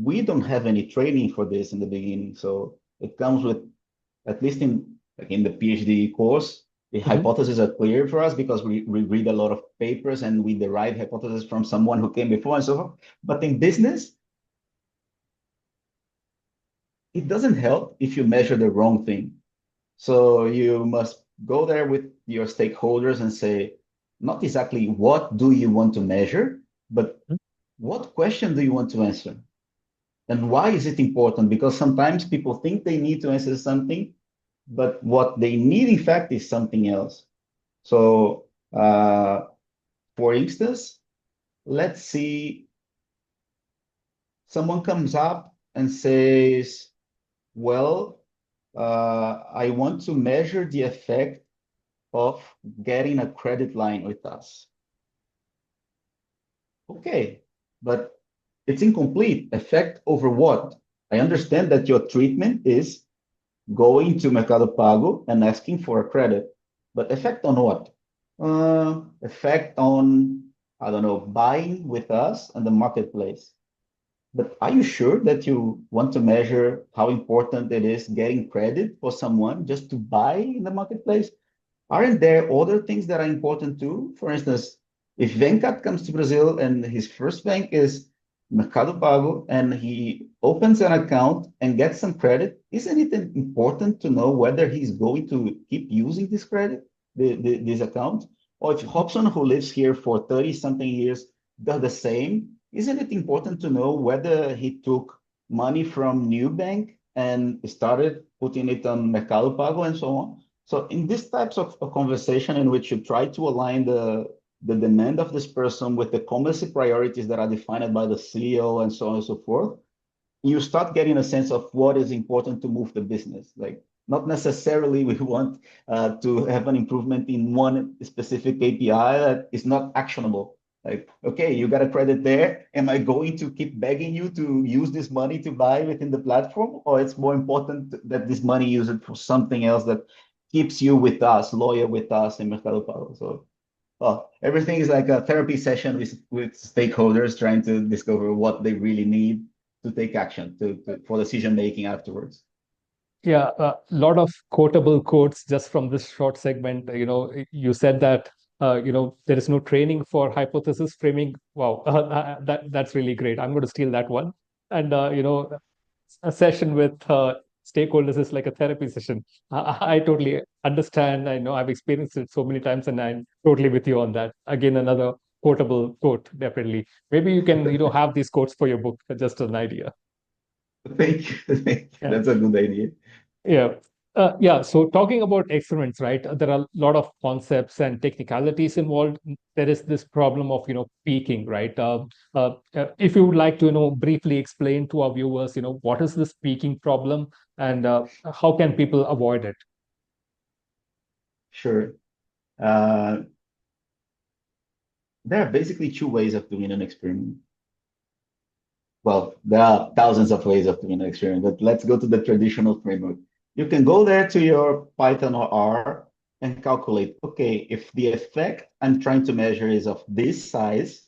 we don't have any training for this in the beginning. So it comes with, at least in the PhD course, the Hmm. hypotheses are clear for us because we read a lot of papers and we derive hypotheses from someone who came before and so on. But in business, it doesn't help if you measure the wrong thing. So you must go there with your stakeholders and say, not exactly what do you want to measure, but what question do you want to answer? And why is it important? Because sometimes people think they need to answer something, but what they need, in fact, is something else. So, for instance, let's see, someone comes up and says, well, I want to measure the effect of getting a credit line with us. Okay, but it's incomplete. Effect over what? I understand that your treatment is going to Mercado Pago and asking for a credit, but effect on what? Effect on, I don't know, buying with us and the marketplace. But are you sure that you want to measure how important it is getting credit for someone just to buy in the marketplace? Aren't there other things that are important too? For instance, if Venkat comes to Brazil and his first bank is Mercado Pago and he opens an account and gets some credit, isn't it important to know whether he's going to keep using this credit, this account? Or if Robson, who lives here for 30 something years, does the same, isn't it important to know whether he took money from new bank and started putting it on Mercado Pago and so on? So in these types of conversation in which you try to align the demand of this person with the commerce priorities that are defined by the CEO and so on and so forth, you start getting a sense of what is important to move the business. Like, not necessarily we want to have an improvement in one specific KPI that is not actionable. Like, okay, you got a credit there. Am I going to keep begging you to use this money to buy within the platform? Or it's more important that this money use it for something else that keeps you with us, loyal with us in Mercado Pago. So everything is like a therapy session with stakeholders trying to discover what they really need to take action for decision making afterwards. Yeah, a lot of quotable quotes just from this short segment. You said that there is no training for hypothesis framing. Wow, that's really great. I'm going to steal that one. And a session with stakeholders is like a therapy session. I totally understand. I know I've experienced it so many times, and I'm totally with you on that. Again, another quotable quote, definitely. Maybe you can have these quotes for your book. Just an idea. Thank you. Thank you. Yeah. That's a good idea. Yeah. Yeah. So talking about experiments, right? There are a lot of concepts and technicalities involved. There is this problem of, peaking, right? If you would like to, briefly explain to our viewers, what is this peaking problem and how can people avoid it? Sure. There are basically two ways of doing an experiment. Well, there are thousands of ways of doing an experiment, but let's go to the traditional framework. You can go there to your Python or R and calculate, okay, if the effect I'm trying to measure is of this size,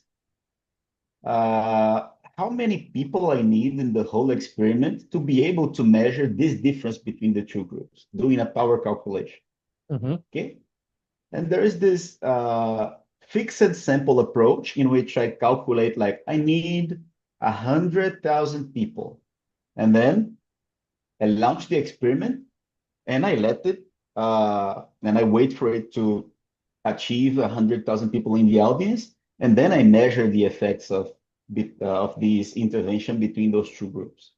how many people I need in the whole experiment to be able to measure this difference between the two groups, doing a power calculation. Okay. And there is this fixed sample approach in which I calculate, like, I need 100,000 people. And then I launch the experiment and I let it, and I wait for it to achieve 100,000 people in the audience. And then I measure the effects of this intervention between those two groups.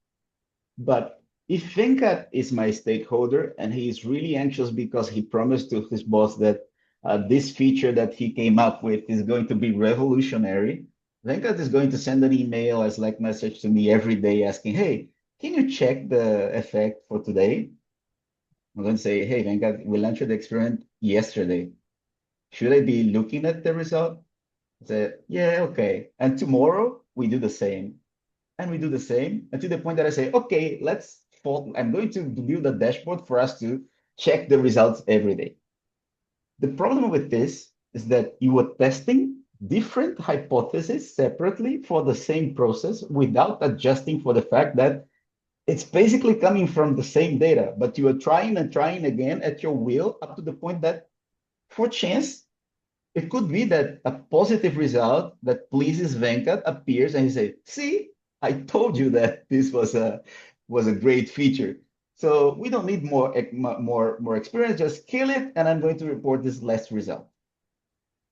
But if Venkat is my stakeholder and he is really anxious because he promised to his boss that this feature that he came up with is going to be revolutionary, Venkat is going to send an email as like message to me every day asking, hey, can you check the effect for today? I'm going to say, hey, Venkat, we launched the experiment yesterday. Should I be looking at the result? I said, yeah, okay. And tomorrow we do the same. And we do the same until the point that I say, okay, I'm going to build a dashboard for us to check the results every day. The problem with this is that you are testing different hypotheses separately for the same process without adjusting for the fact that it's basically coming from the same data, but you are trying and trying again at your will up to the point that for chance, it could be that a positive result that pleases Venkat appears and he says, see, I told you that this was a great feature. So we don't need more experience, just kill it, and I'm going to report this last result.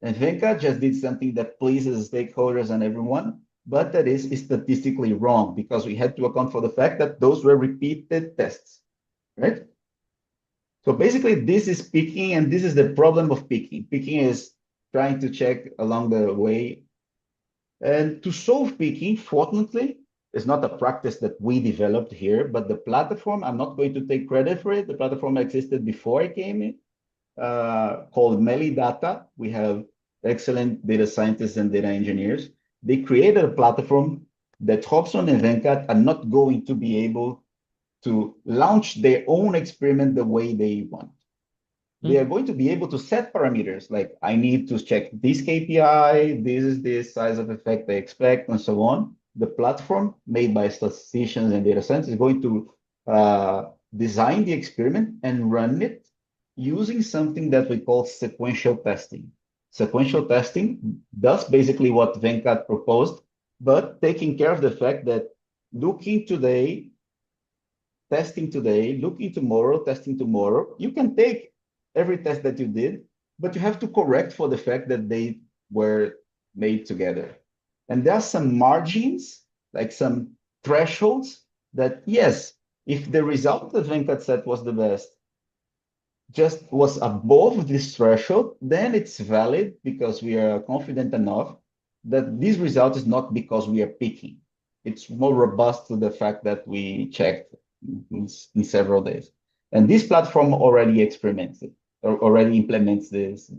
And Venkat just did something that pleases stakeholders and everyone, but that is statistically wrong because we had to account for the fact that those were repeated tests, right? So basically, this is peaking, and this is the problem of peaking. Peaking is trying to check along the way. And to solve peaking, fortunately, it's not a practice that we developed here, but the platform, I'm not going to take credit for it. The platform existed before I came in. called Melidata. We have excellent data scientists and data engineers. They created a platform that Robson and Venkat are not going to be able to launch their own experiment the way they want. They are going to be able to set parameters like I need to check this KPI, this is the size of effect I expect, and so on. The platform made by statisticians and data scientists is going to design the experiment and run it using something that we call sequential testing. Sequential testing does basically what Venkat proposed, but taking care of the fact that looking today, testing today, looking tomorrow, testing tomorrow, you can take every test that you did, but you have to correct for the fact that they were made together. And there are some margins, like some thresholds that, yes, if the result that Venkat said was the best, just was above this threshold, then it's valid because we are confident enough that this result is not because we are picking. It's more robust to the fact that we checked in several days. And this platform already experiments it, or already implements this.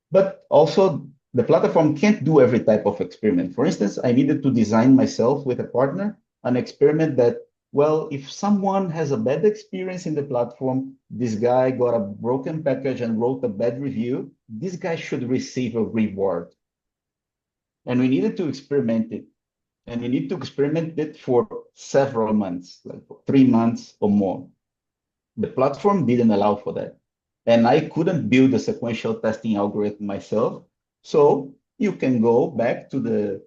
But also, the platform can't do every type of experiment. For instance, I needed to design myself with a partner an experiment that, well, if someone has a bad experience in the platform, this guy got a broken package and wrote a bad review, this guy should receive a reward. And we needed to experiment it. And we need to experiment it for several months, like 3 months or more. The platform didn't allow for that. And I couldn't build a sequential testing algorithm myself. So you can go back to the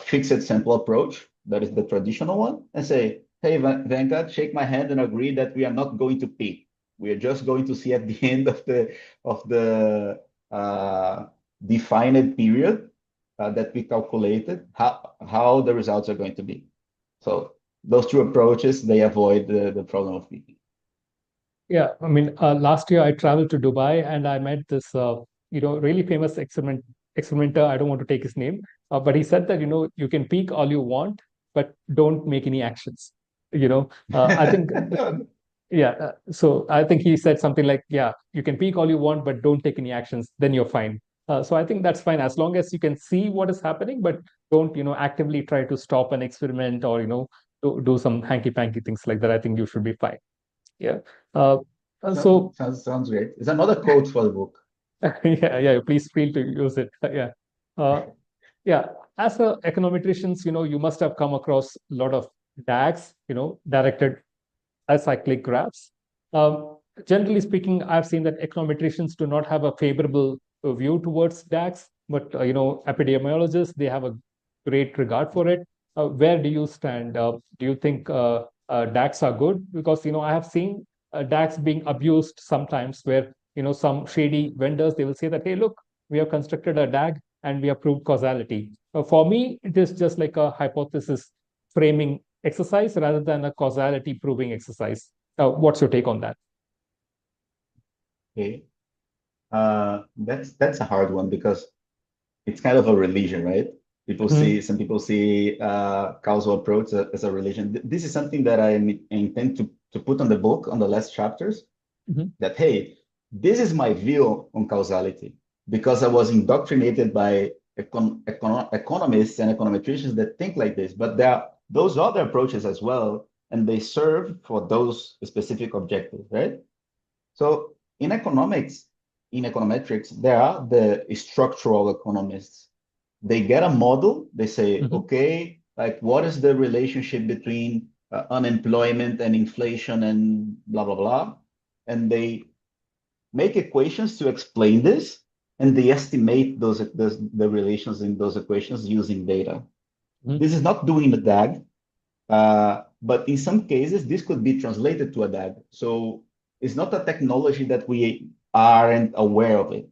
fixed sample approach, that is the traditional one, and say, hey, Venkat, shake my hand and agree that we are not going to pick. We are just going to see at the end of the defined period that we calculated how the results are going to be. So those two approaches, they avoid the problem of picking. Yeah, I mean, last year I traveled to Dubai and I met this, really famous experimenter. I don't want to take his name, but he said that, you can peak all you want, but don't make any actions. I think, yeah. So I think he said something like, yeah, you can peak all you want, but don't take any actions, then you're fine. So I think that's fine as long as you can see what is happening, but don't, actively try to stop an experiment or, do some hanky-panky things like that. I think you should be fine. Yeah. Uh, so Sounds great. It's another quote for the book. yeah, please feel to use it. Yeah. Uh, yeah. As a econometricians, you must have come across a lot of DAGs, directed acyclic graphs. Generally speaking, I've seen that econometricians do not have a favorable view towards DAGs, but epidemiologists, they have a great regard for it. Where do you stand? Do you think DAGs are good? Because I have seen DAGs being abused sometimes, where some shady vendors, they will say that, hey, look, we have constructed a DAG and we have proved causality. For me, it is just like a hypothesis framing exercise rather than a causality proving exercise. What's your take on that? Okay. That's a hard one because it's kind of a religion, right? Some people see causal approach as a religion. This is something that I intend to put on the book on the last chapters. That, hey, this is my view on causality because I was indoctrinated by economists and econometricians that think like this. But there are those other approaches as well, and they serve for those specific objectives, right? So in economics, in econometrics, there are the structural economists. They get a model, they say, okay, like what is the relationship between unemployment and inflation and blah, blah, blah. And they make equations to explain this, and they estimate the relations in those equations using data. This is not doing the DAG, but in some cases, this could be translated to a DAG. So it's not a technology that we aren't aware of it.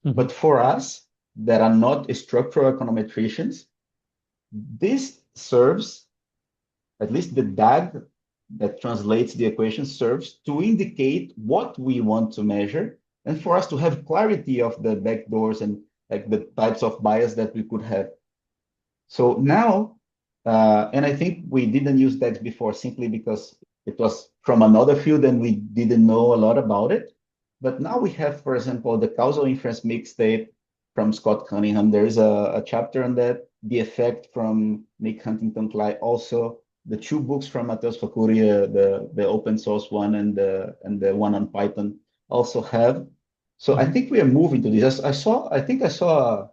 But for us that are not structural econometricians, this serves, at least the DAG that translates the equation serves to indicate what we want to measure and for us to have clarity of the backdoors and like the types of bias that we could have. So now, and I think we didn't use DAGs before simply because it was from another field and we didn't know a lot about it. But now we have, for example, the causal inference mixtape from Scott Cunningham. There is a chapter on that. The effect from Nick Huntington-Clay. Also, the two books from Mateus Facuri, the open source one and the one on Python also have. So I think we are moving to this. I think I saw,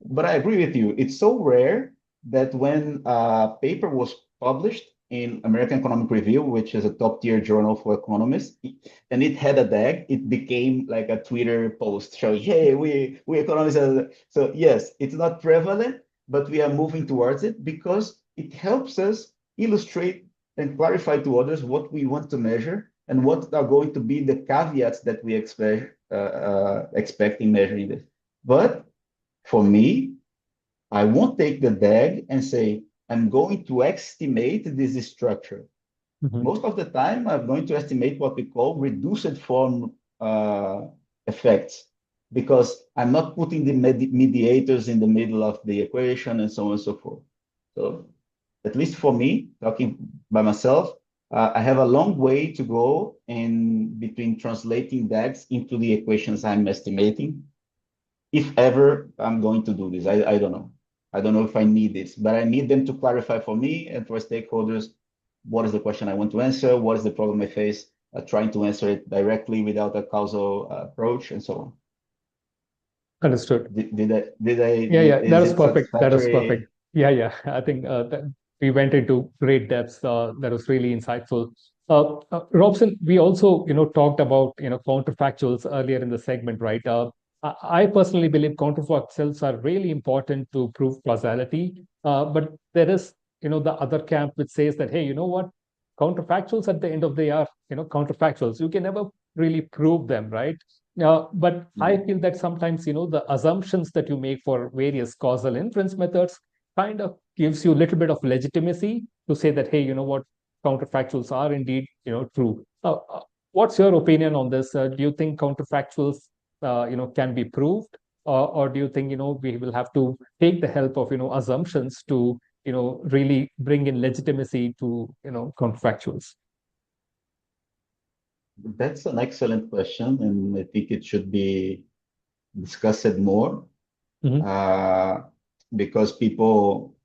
but I agree with you. It's so rare that when a paper was published in American Economic Review, which is a top tier journal for economists, and it had a DAG, it became like a Twitter post showing, hey, we economists are. So yes, it's not prevalent, but we are moving towards it because it helps us illustrate and clarify to others what we want to measure and what are going to be the caveats that we expect in measuring this. But for me, I won't take the DAG and say, I'm going to estimate this structure. Most of the time, I'm going to estimate what we call reduced form effects, because I'm not putting the mediators in the middle of the equation and so on and so forth. So at least for me, talking by myself, I have a long way to go in between translating DAGs into the equations I'm estimating. If ever I'm going to do this, I don't know. I don't know if I need this, but I need them to clarify for me and for stakeholders what is the question I want to answer, what is the problem I face, trying to answer it directly without a causal approach, and so on. Understood. Yeah, that was perfect. That was perfect. Yeah. I think that we went into great depths. That was really insightful. Robson, we also, talked about, counterfactuals earlier in the segment, right? I personally believe counterfactuals are really important to prove causality. But there is, the other camp which says that, hey, you know what? Counterfactuals at the end of the day are, counterfactuals. You can never really prove them, right? But I feel that sometimes, the assumptions that you make for various causal inference methods kind of gives you a little bit of legitimacy to say that, hey, you know what, counterfactuals are indeed, true. What's your opinion on this? Do you think counterfactuals, can be proved, or do you think, we will have to take the help of, assumptions to, really bring in legitimacy to, counterfactuals? That's an excellent question, and I think it should be discussed more, because people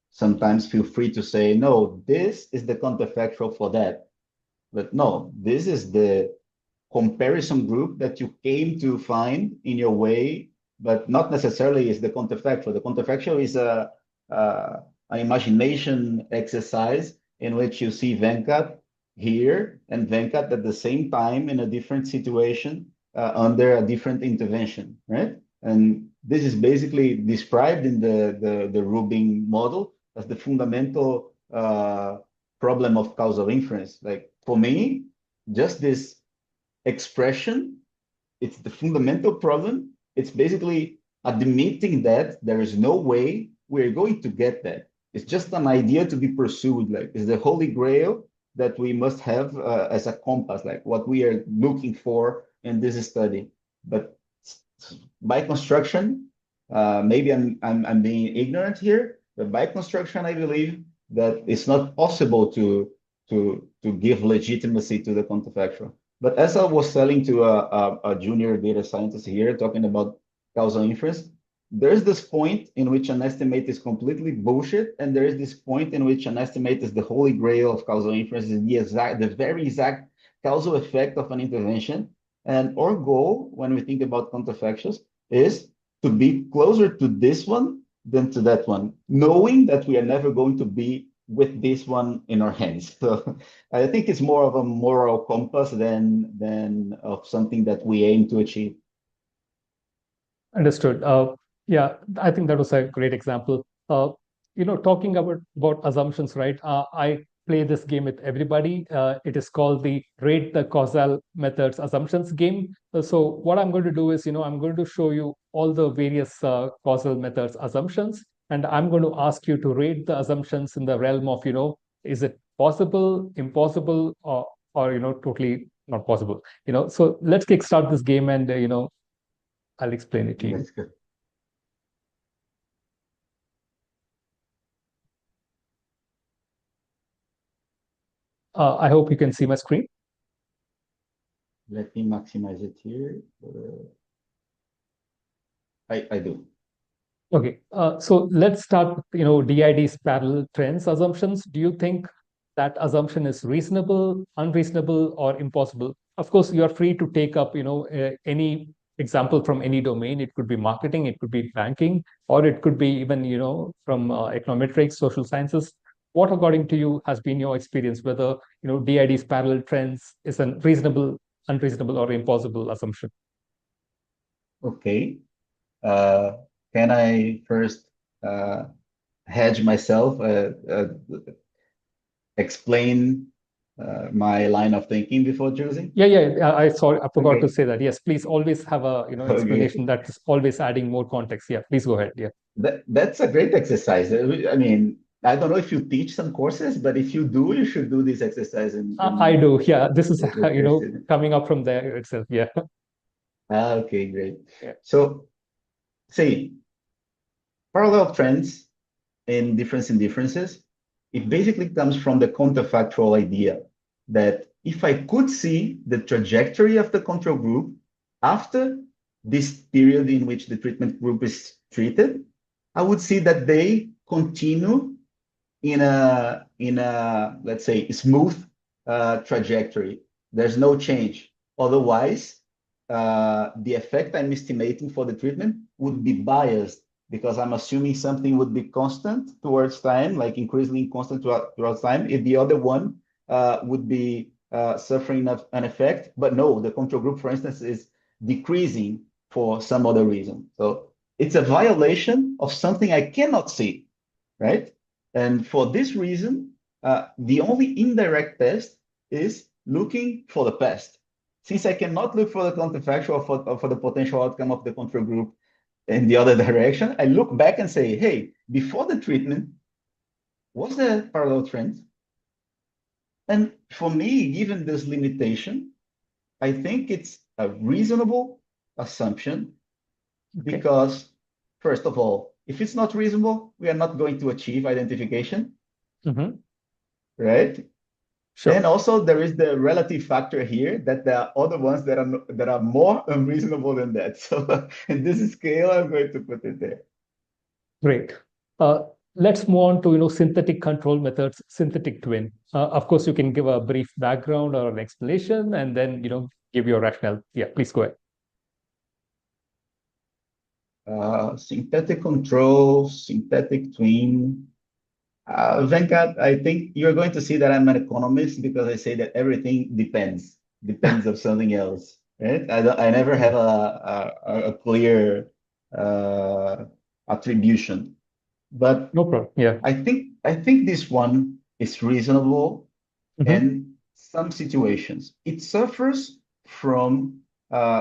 sometimes feel free to say, no, this is the counterfactual for that. But no, this is the comparison group that you came to find in your way, but not necessarily is the counterfactual. The counterfactual is an imagination exercise in which you see Venkat here and Venkat at the same time in a different situation under a different intervention, right? And this is basically described in the Rubin model as the fundamental problem of causal inference. Like for me, just this expression, it's the fundamental problem. It's basically admitting that there is no way we're going to get that. It's just an idea to be pursued. Like it's the holy grail that we must have as a compass, like what we are looking for in this study. But by construction, maybe I'm being ignorant here, but by construction, I believe that it's not possible to give legitimacy to the counterfactual. But as I was telling to a junior data scientist here, talking about causal inference, there's this point in which an estimate is completely bullshit, and there is this point in which an estimate is the holy grail of causal inference, is the very exact causal effect of an intervention. And our goal when we think about counterfactuals is to be closer to this one than to that one, knowing that we are never going to be with this one in our hands. So I think it's more of a moral compass than of something that we aim to achieve. Understood. Yeah, I think that was a great example. Talking about assumptions, right? I play this game with everybody. It is called the Rate the Causal Methods Assumptions game. So what I'm going to do is, I'm going to show you all the various causal methods assumptions, and I'm going to ask you to rate the assumptions in the realm of, is it possible, impossible, or totally not possible. So let's kickstart this game, and I'll explain it to you. That's good. I hope you can see my screen. Let me maximize it here. I do. Okay, so let's start with, DID's parallel trends assumptions. Do you think that assumption is reasonable, unreasonable, or impossible? Of course, you are free to take up, any example from any domain. It could be marketing, it could be banking, or it could be even, from econometrics, social sciences. What, according to you, has been your experience, whether, DID's parallel trends is a reasonable, unreasonable, or impossible assumption? Okay. Uh, can I first hedge myself, explain my line of thinking before choosing? Yeah. I sorry, I forgot to Okay. say that. Yes, please always have a Okay. explanation that is always adding more context. Yeah, please go ahead. Yeah, That's a great exercise. I mean, I don't know if you teach some courses, but if you do, you should do this exercise I in do. Yeah, this is your students. coming up from there itself. Yeah, Okay, great. yeah. So, say parallel trends in differences, it basically comes from the counterfactual idea that if I could see the trajectory of the control group after this period in which the treatment group is treated, I would see that they continue in a let's say smooth trajectory. There's no change. Otherwise, the effect I'm estimating for the treatment would be biased because I'm assuming something would be constant towards time, like increasingly constant throughout time, if the other one would be suffering an effect. But no, the control group, for instance, is decreasing for some other reason. So it's a violation of something I cannot see, right? And for this reason, the only indirect test is looking for the past. Since I cannot look for the counterfactual for the potential outcome of the control group in the other direction, I look back and say, hey, before the treatment, was there parallel trend? And for me, given this limitation, I think it's a reasonable assumption Okay. because, first of all, if it's not reasonable, we are not going to achieve identification, Mm-hmm. right? And Sure. also there is the relative factor here that there are other ones that are more unreasonable than that. So in this scale, I'm going to put it there. Great. Uh, let's move on to synthetic control methods, synthetic twin. Of course, you can give a brief background or an explanation, and then give your rationale. Yeah, please go ahead. Synthetic control, synthetic twin. Venkat, I think you're going to see that I'm an economist because I say that everything depends of something else, right? I never have a clear uh, attribution, but No problem. Yeah. I think this one is reasonable Mm-hmm. in some situations. It suffers from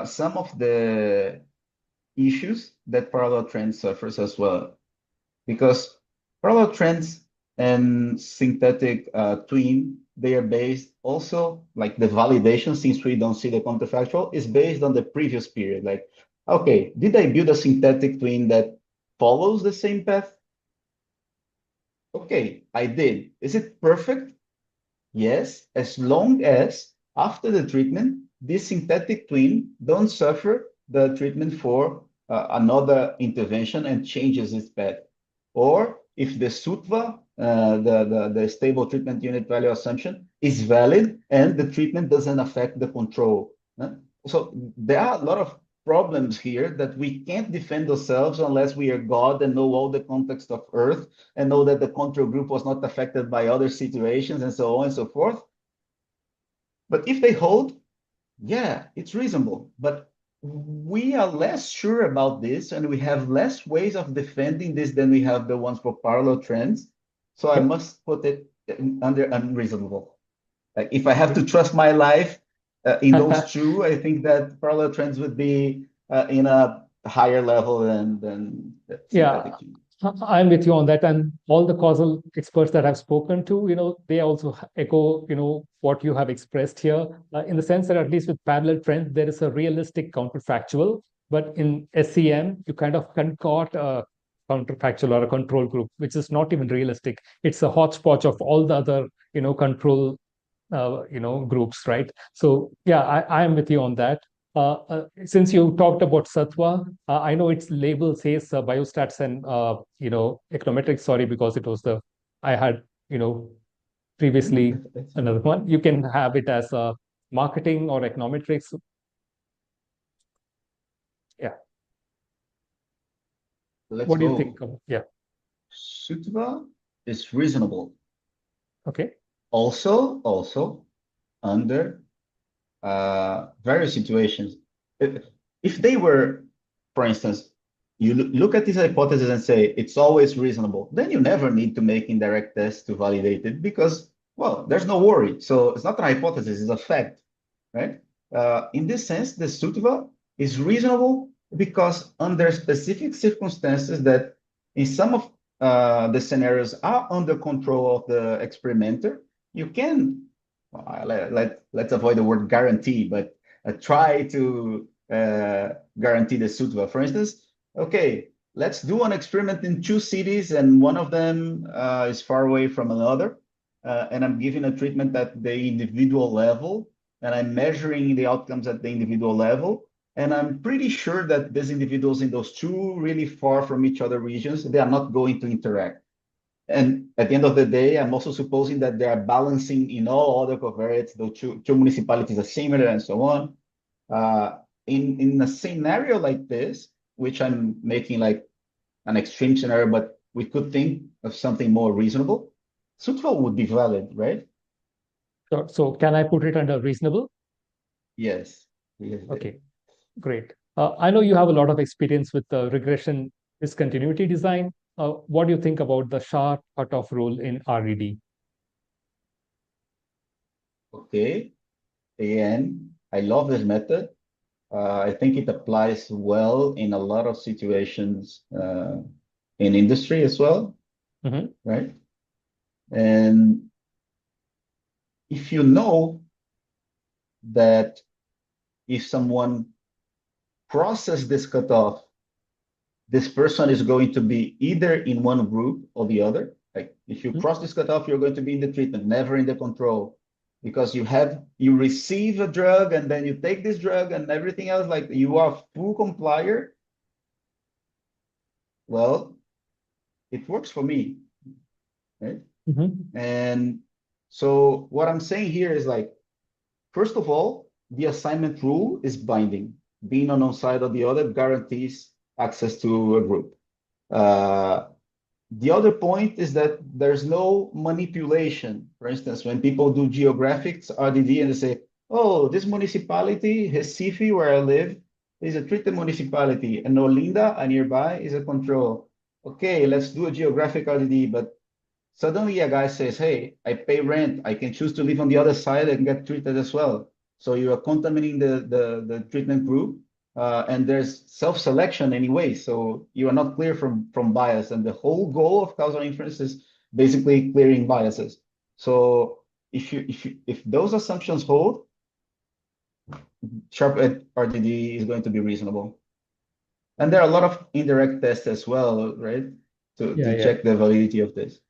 some of the issues that parallel trends suffers as well, because parallel trends and synthetic twin, they are based also, like the validation, since we don't see the counterfactual, is based on the previous period. Like, okay, did I build a synthetic twin that follows the same path? Okay, I did. Is it perfect? Yes, as long as after the treatment, this synthetic twin don't suffer the treatment for another intervention and changes its path. Or if the SUTVA, the stable treatment unit value assumption, is valid and the treatment doesn't affect the control. So there are a lot of problems here that we can't defend ourselves unless we are God and know all the context of Earth and know that the control group was not affected by other situations and so on and so forth. But if they hold, yeah, it's reasonable. But we are less sure about this and we have less ways of defending this than we have the ones for parallel trends. So I Okay. must put it under unreasonable. Like if I have to trust my life in those two, I think that parallel trends would be in a higher level than the Yeah, synthetic twin. I'm with you on that. And all the causal experts that I've spoken to, they also echo, what you have expressed here, in the sense that at least with parallel trends, there is a realistic counterfactual. But in SEM, you kind of concoct a counterfactual or a control group, which is not even realistic. It's a hodgepodge of all the other, control groups, right? So yeah, I am with you on that. Since you talked about Sattva, I know its label says biostats and econometrics. Sorry, because it was the I had previously another one. You can have it as marketing or econometrics. Yeah. Let's What do you think go. of? Yeah. Suitable is reasonable. Okay. Also under various situations. If they were, for instance, you look at this hypothesis and say it's always reasonable, then you never need to make indirect tests to validate it because, well, there's no worry. So it's not a hypothesis, it's a fact, right? In this sense, the Sutva is reasonable because under specific circumstances that in some of the scenarios are under control of the experimenter, you can, let's avoid the word guarantee, but try to guarantee the Sutva. For instance, okay, let's do an experiment in two cities and one of them is far away from another. And I'm giving a treatment at the individual level and I'm measuring the outcomes at the individual level. And I'm pretty sure that these individuals in those two really far from each other regions, they are not going to interact. And at the end of the day, I'm also supposing that they are balancing in all other covariates, the two municipalities are similar and so on. In a scenario like this, which I'm making like an extreme scenario, but we could think of something more reasonable, Sutral would be valid, right? So can I put it under reasonable? Yes. Yes. Okay, great. I know you have a lot of experience with the regression discontinuity design. What do you think about the sharp cutoff rule in RED? Okay. And I love this method. I think it applies well in a lot of situations in industry as well, right? And if you know that if someone crosses this cutoff, this person is going to be either in one group or the other. Like if you cross this cutoff, you're going to be in the treatment, never in the control, because you receive a drug and then you take this drug and everything else, like you are full complier. Well, it works for me, right? And so what I'm saying here is like, first of all, the assignment rule is binding. Being on one side or the other guarantees access to a group. The other point is that there's no manipulation. For instance, when people do geographics, RDD, and they say, oh, this municipality, Recife, where I live, is a treated municipality, and Olinda, nearby, is a control. Okay, let's do a geographic RDD, but suddenly a guy says, hey, I pay rent, I can choose to live on the other side and get treated as well. So you are contaminating the treatment group, and there's self-selection anyway, so you are not clear from bias. And the whole goal of causal inference is basically clearing biases. So if those assumptions hold, sharp RDD is going to be reasonable. And there are a lot of indirect tests as well, right? To check the validity of this.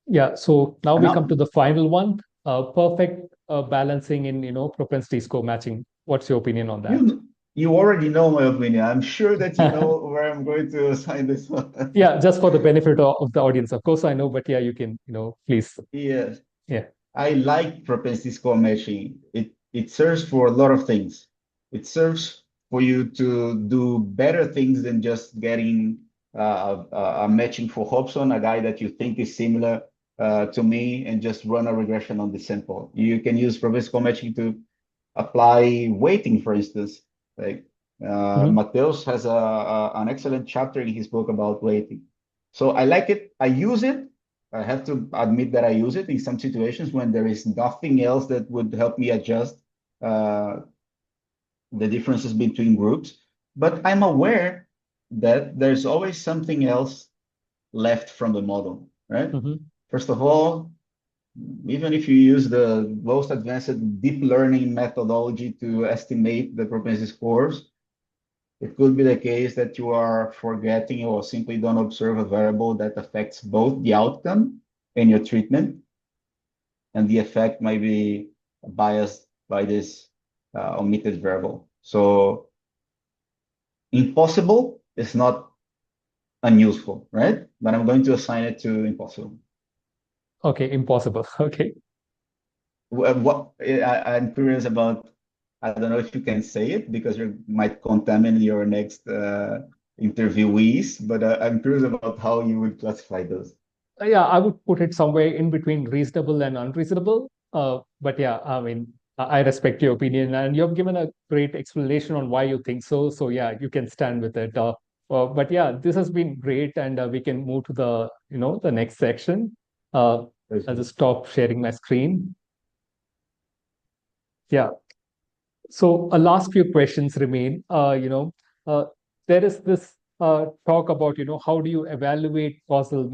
Yeah, so now we come to the final one, perfect balancing in, propensity score matching. What's your opinion on that? You already know my opinion. I'm sure that you know where I'm going to assign this one. Yeah, just for the benefit of the audience. Of course, I know, but yeah, you can, please. Yes. Yeah. I like propensity score matching. It serves for a lot of things. It serves for you to do better things than just getting a matching for Robson, a guy that you think is similar to me, and just run a regression on the sample. You can use propensity score matching to apply weighting, for instance. Like Mateus has an excellent chapter in his book about weighting. So I like it. I use it. I have to admit that I use it in some situations when there is nothing else that would help me adjust the differences between groups. But I'm aware that there's always something else left from the model, right? First of all, even if you use the most advanced deep learning methodology to estimate the propensity scores, it could be the case that you are forgetting or simply don't observe a variable that affects both the outcome and your treatment. and the effect might be biased by this omitted variable. So impossible is not unuseful, right? But I'm going to assign it to impossible. Okay, impossible. Okay. I'm curious about, I don't know if you can say it because you might contaminate your next interviewees, but I'm curious about how you would classify those. Yeah, I would put it somewhere in between reasonable and unreasonable. But yeah, I mean, I respect your opinion, and you've given a great explanation on why you think so. So yeah, you can stand with it. But yeah, this has been great, and we can move to the next section. I'll just stop sharing my screen. Yeah. So a last few questions remain. There is this talk about, how do you evaluate causal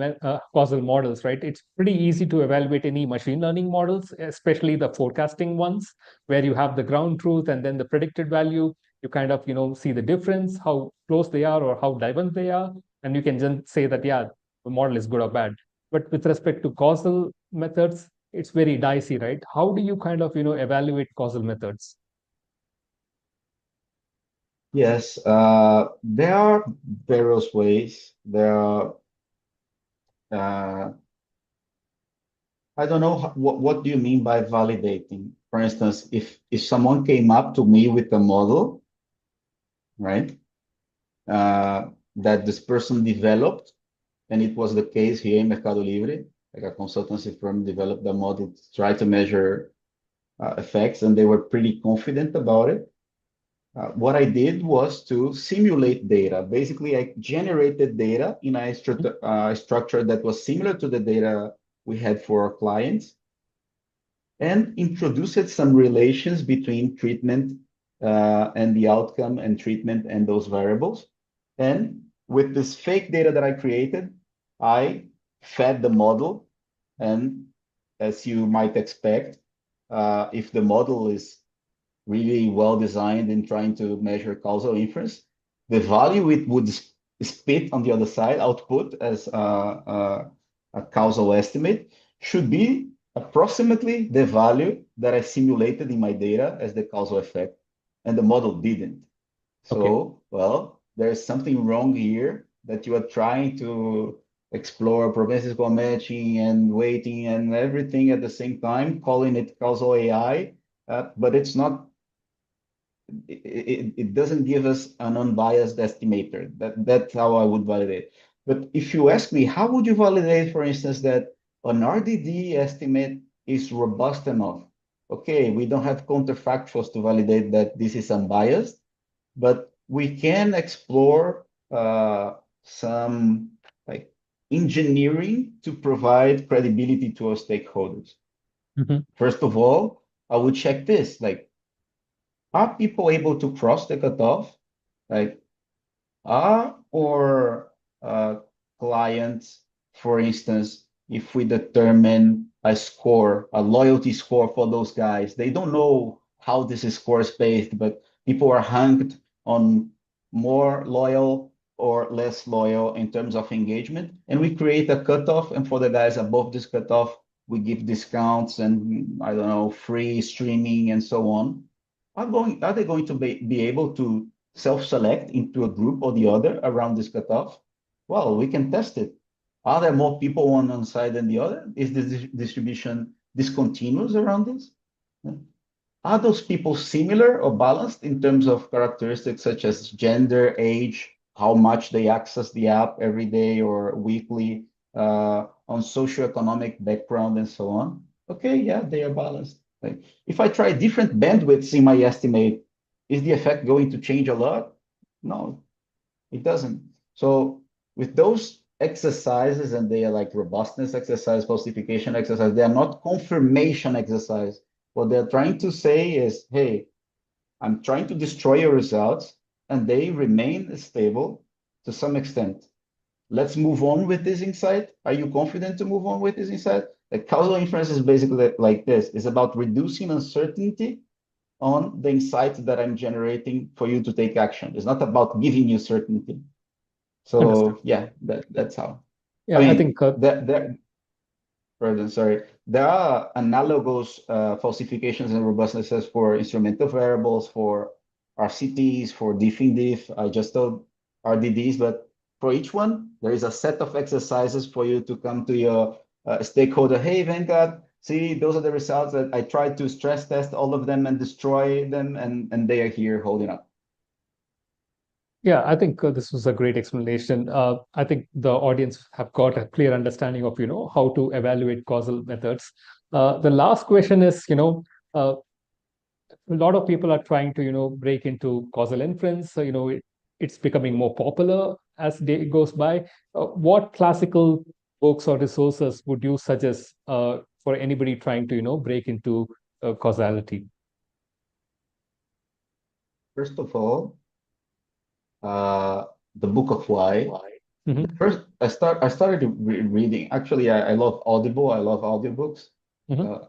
models, right? It's pretty easy to evaluate any machine learning models, especially the forecasting ones, where you have the ground truth and then the predicted value. You kind of, see the difference, how close they are or how divergent they are, and you can just say that, yeah, the model is good or bad. But with respect to causal methods, it's very dicey, right? How do you kind of, evaluate causal methods? Yes, there are various ways. There are, I don't know what do you mean by validating? For instance, if someone came up to me with a model, right, that this person developed, and it was the case here in Mercado Livre, like a consultancy firm developed a model to try to measure effects, and they were pretty confident about it. What I did was to simulate data. Basically, I generated data in a structure that was similar to the data we had for our clients and introduced some relations between treatment and the outcome and treatment and those variables. And with this fake data that I created, I fed the model. And as you might expect, if the model is really well designed in trying to measure causal inference, the value it would spit on the other side, output as a causal estimate, should be approximately the value that I simulated in my data as the causal effect, and the model didn't. Okay. So, well, there's something wrong here that you are trying to explore probabilistic matching and weighting and everything at the same time, calling it causal AI, but it's not it doesn't give us an unbiased estimator. That's how I would validate. But if you ask me, how would you validate, for instance, that an RDD estimate is robust enough? Okay, we don't have counterfactuals to validate that this is unbiased, but we can explore some like engineering to provide credibility to our stakeholders. Mhm. First of all, I would check this, like, are people able to cross the cutoff? Like, are our clients, for instance, if we determine a score, a loyalty score for those guys, they don't know how this score is based, but people are hung on more loyal or less loyal in terms of engagement. And we create a cutoff, and for the guys above this cutoff, we give discounts and I don't know, free streaming and so on. Are they going to be able to self-select into a group or the other around this cutoff? Well, we can test it. Are there more people on one side than the other? Is the distribution discontinuous around this? Are those people similar or balanced in terms of characteristics such as gender, age, how much they access the app every day or weekly, on socioeconomic background and so on? Okay, yeah, they are balanced. Like, if I try different bandwidths in my estimate, is the effect going to change a lot? No, it doesn't. So with those exercises, and they are like robustness exercise, falsification exercise, they are not confirmation exercise. What they're trying to say is, hey, I'm trying to destroy your results, and they remain stable to some extent. Let's move on with this insight. Are you confident to move on with this insight? The causal inference is basically like this. It's about reducing uncertainty on the insight that I'm generating for you to take action. It's not about giving you certainty. Understood. So yeah, that's how. I Yeah, I mean, think that pardon, sorry. There are analogous falsifications and robustnesses for instrumental variables, for RCTs, for diff in diff. I just told RDDs, but for each one, there is a set of exercises for you to come to your stakeholder. Hey, Venkat, see, those are the results that I tried to stress test all of them and destroy them, and they are here holding up. Yeah, I think this was a great explanation. I think the audience have got a clear understanding of, how to evaluate causal methods. The last question is, a lot of people are trying to, break into causal inference. So, it's becoming more popular as day goes by. What classical books or resources would you suggest for anybody trying to, break into causality? First of all, the Book of Why. Mm-hmm. First, I started reading. Actually, I love Audible. I love audiobooks. Mm-hmm.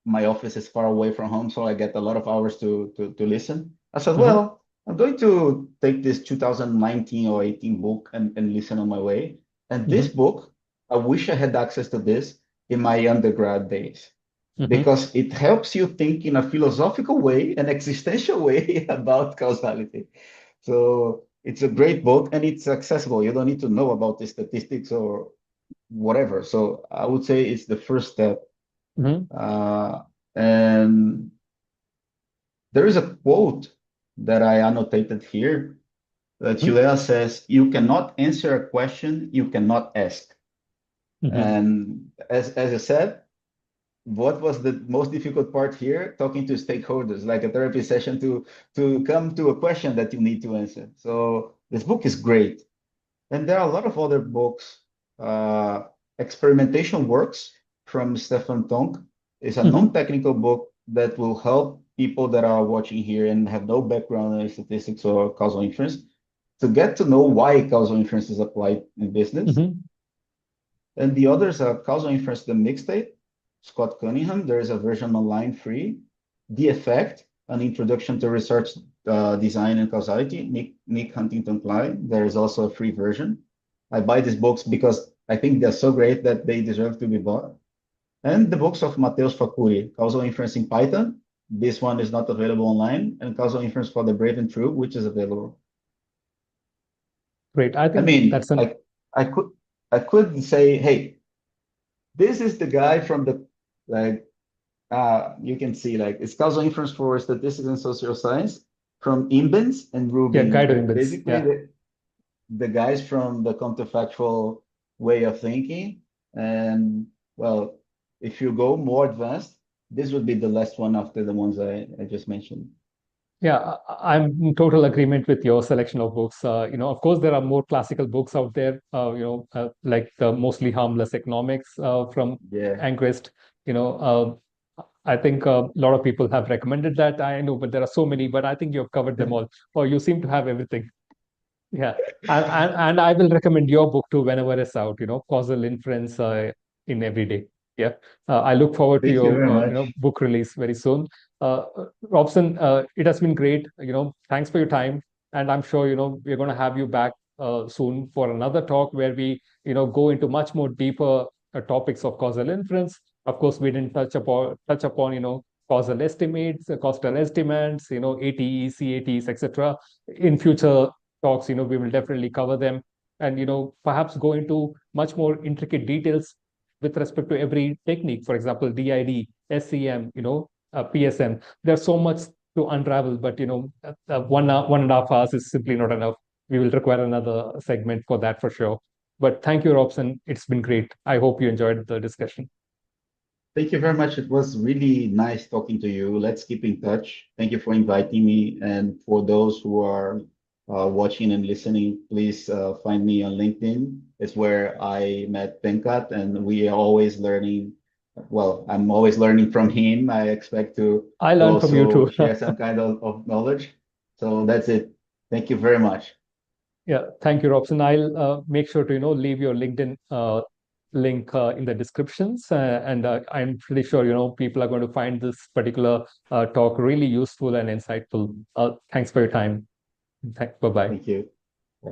My office is far away from home, so I get a lot of hours to listen. I said, Mm-hmm. well, I'm going to take this 2019 or 18 book and listen on my way. And this Mm-hmm. book, I wish I had access to this in my undergrad days Mm-hmm. because it helps you think in a philosophical way, an existential way about causality. So it's a great book and it's accessible. You don't need to know about the statistics or whatever. So I would say it's the first step. Mm-hmm. And there is a quote that I annotated here that Julia says, "You cannot answer a question you cannot ask." Mm-hmm. And as I said, what was the most difficult part here? Talking to stakeholders, like a therapy session to come to a question that you need to answer. So this book is great. And there are a lot of other books. Uh, Experimentation Works from Stefan Tonk is a Mm-hmm. non-technical book that will help people that are watching here and have no background in statistics or causal inference to get to know why causal inference is applied in business. Mm-hmm. And the others are Causal Inference, the mixtape, Scott Cunningham. There is a version online free. The Effect, an introduction to research design and causality, Nick Huntington Klein. There is also a free version. I buy these books because I think they're so great that they deserve to be bought. And the books of Mateus Facuri, Causal Inference in Python. This one is not available online, and Causal Inference for the Brave and True, which is available. Great. I I think mean, that's an I could I could say, hey, this is the guy from the like you can see like it's causal inference for statistics and social science from Imbens and yeah, Rubin. guide embeds. Basically, Yeah. the guys from the counterfactual way of thinking. And well, if you go more advanced, this would be the last one after the ones I just mentioned. Yeah, I'm in total agreement with your selection of books. Of course, there are more classical books out there, like the Mostly Harmless Economics from Yeah. Angrist. I think a lot of people have recommended that. I know, but there are so many, but I think you've covered them all, or you seem to have everything. Yeah, and I will recommend your book too whenever it's out. Causal Inference in Everyday. Yeah, I look forward to Thank you your very much. book release very soon. Robson, it has been great. Thanks for your time, and I'm sure we're going to have you back soon for another talk where we go into much more deeper topics of causal inference. Of course, we didn't touch upon causal estimates, causal estimates, ATEs, CATs, etc. In future talks, we will definitely cover them and, perhaps go into much more intricate details with respect to every technique. For example, DID, SEM, PSM. There's so much to unravel, but, 1.5 hours is simply not enough. We will require another segment for that for sure. But thank you, Robson. It's been great. I hope you enjoyed the discussion. Thank you very much. It was really nice talking to you. Let's keep in touch. Thank you for inviting me. And for those who are watching and listening, please find me on LinkedIn. It's where I met Venkat, and we are always learning. Well, I'm always learning from him. I expect I to learned from you also too. share some kind of knowledge. So that's it. Thank you very much. Yeah, thank you, Robson. I'll make sure to leave your LinkedIn link in the descriptions, and I'm pretty sure people are going to find this particular talk really useful and insightful. Thanks for your time. Bye bye. Thank you. Bye.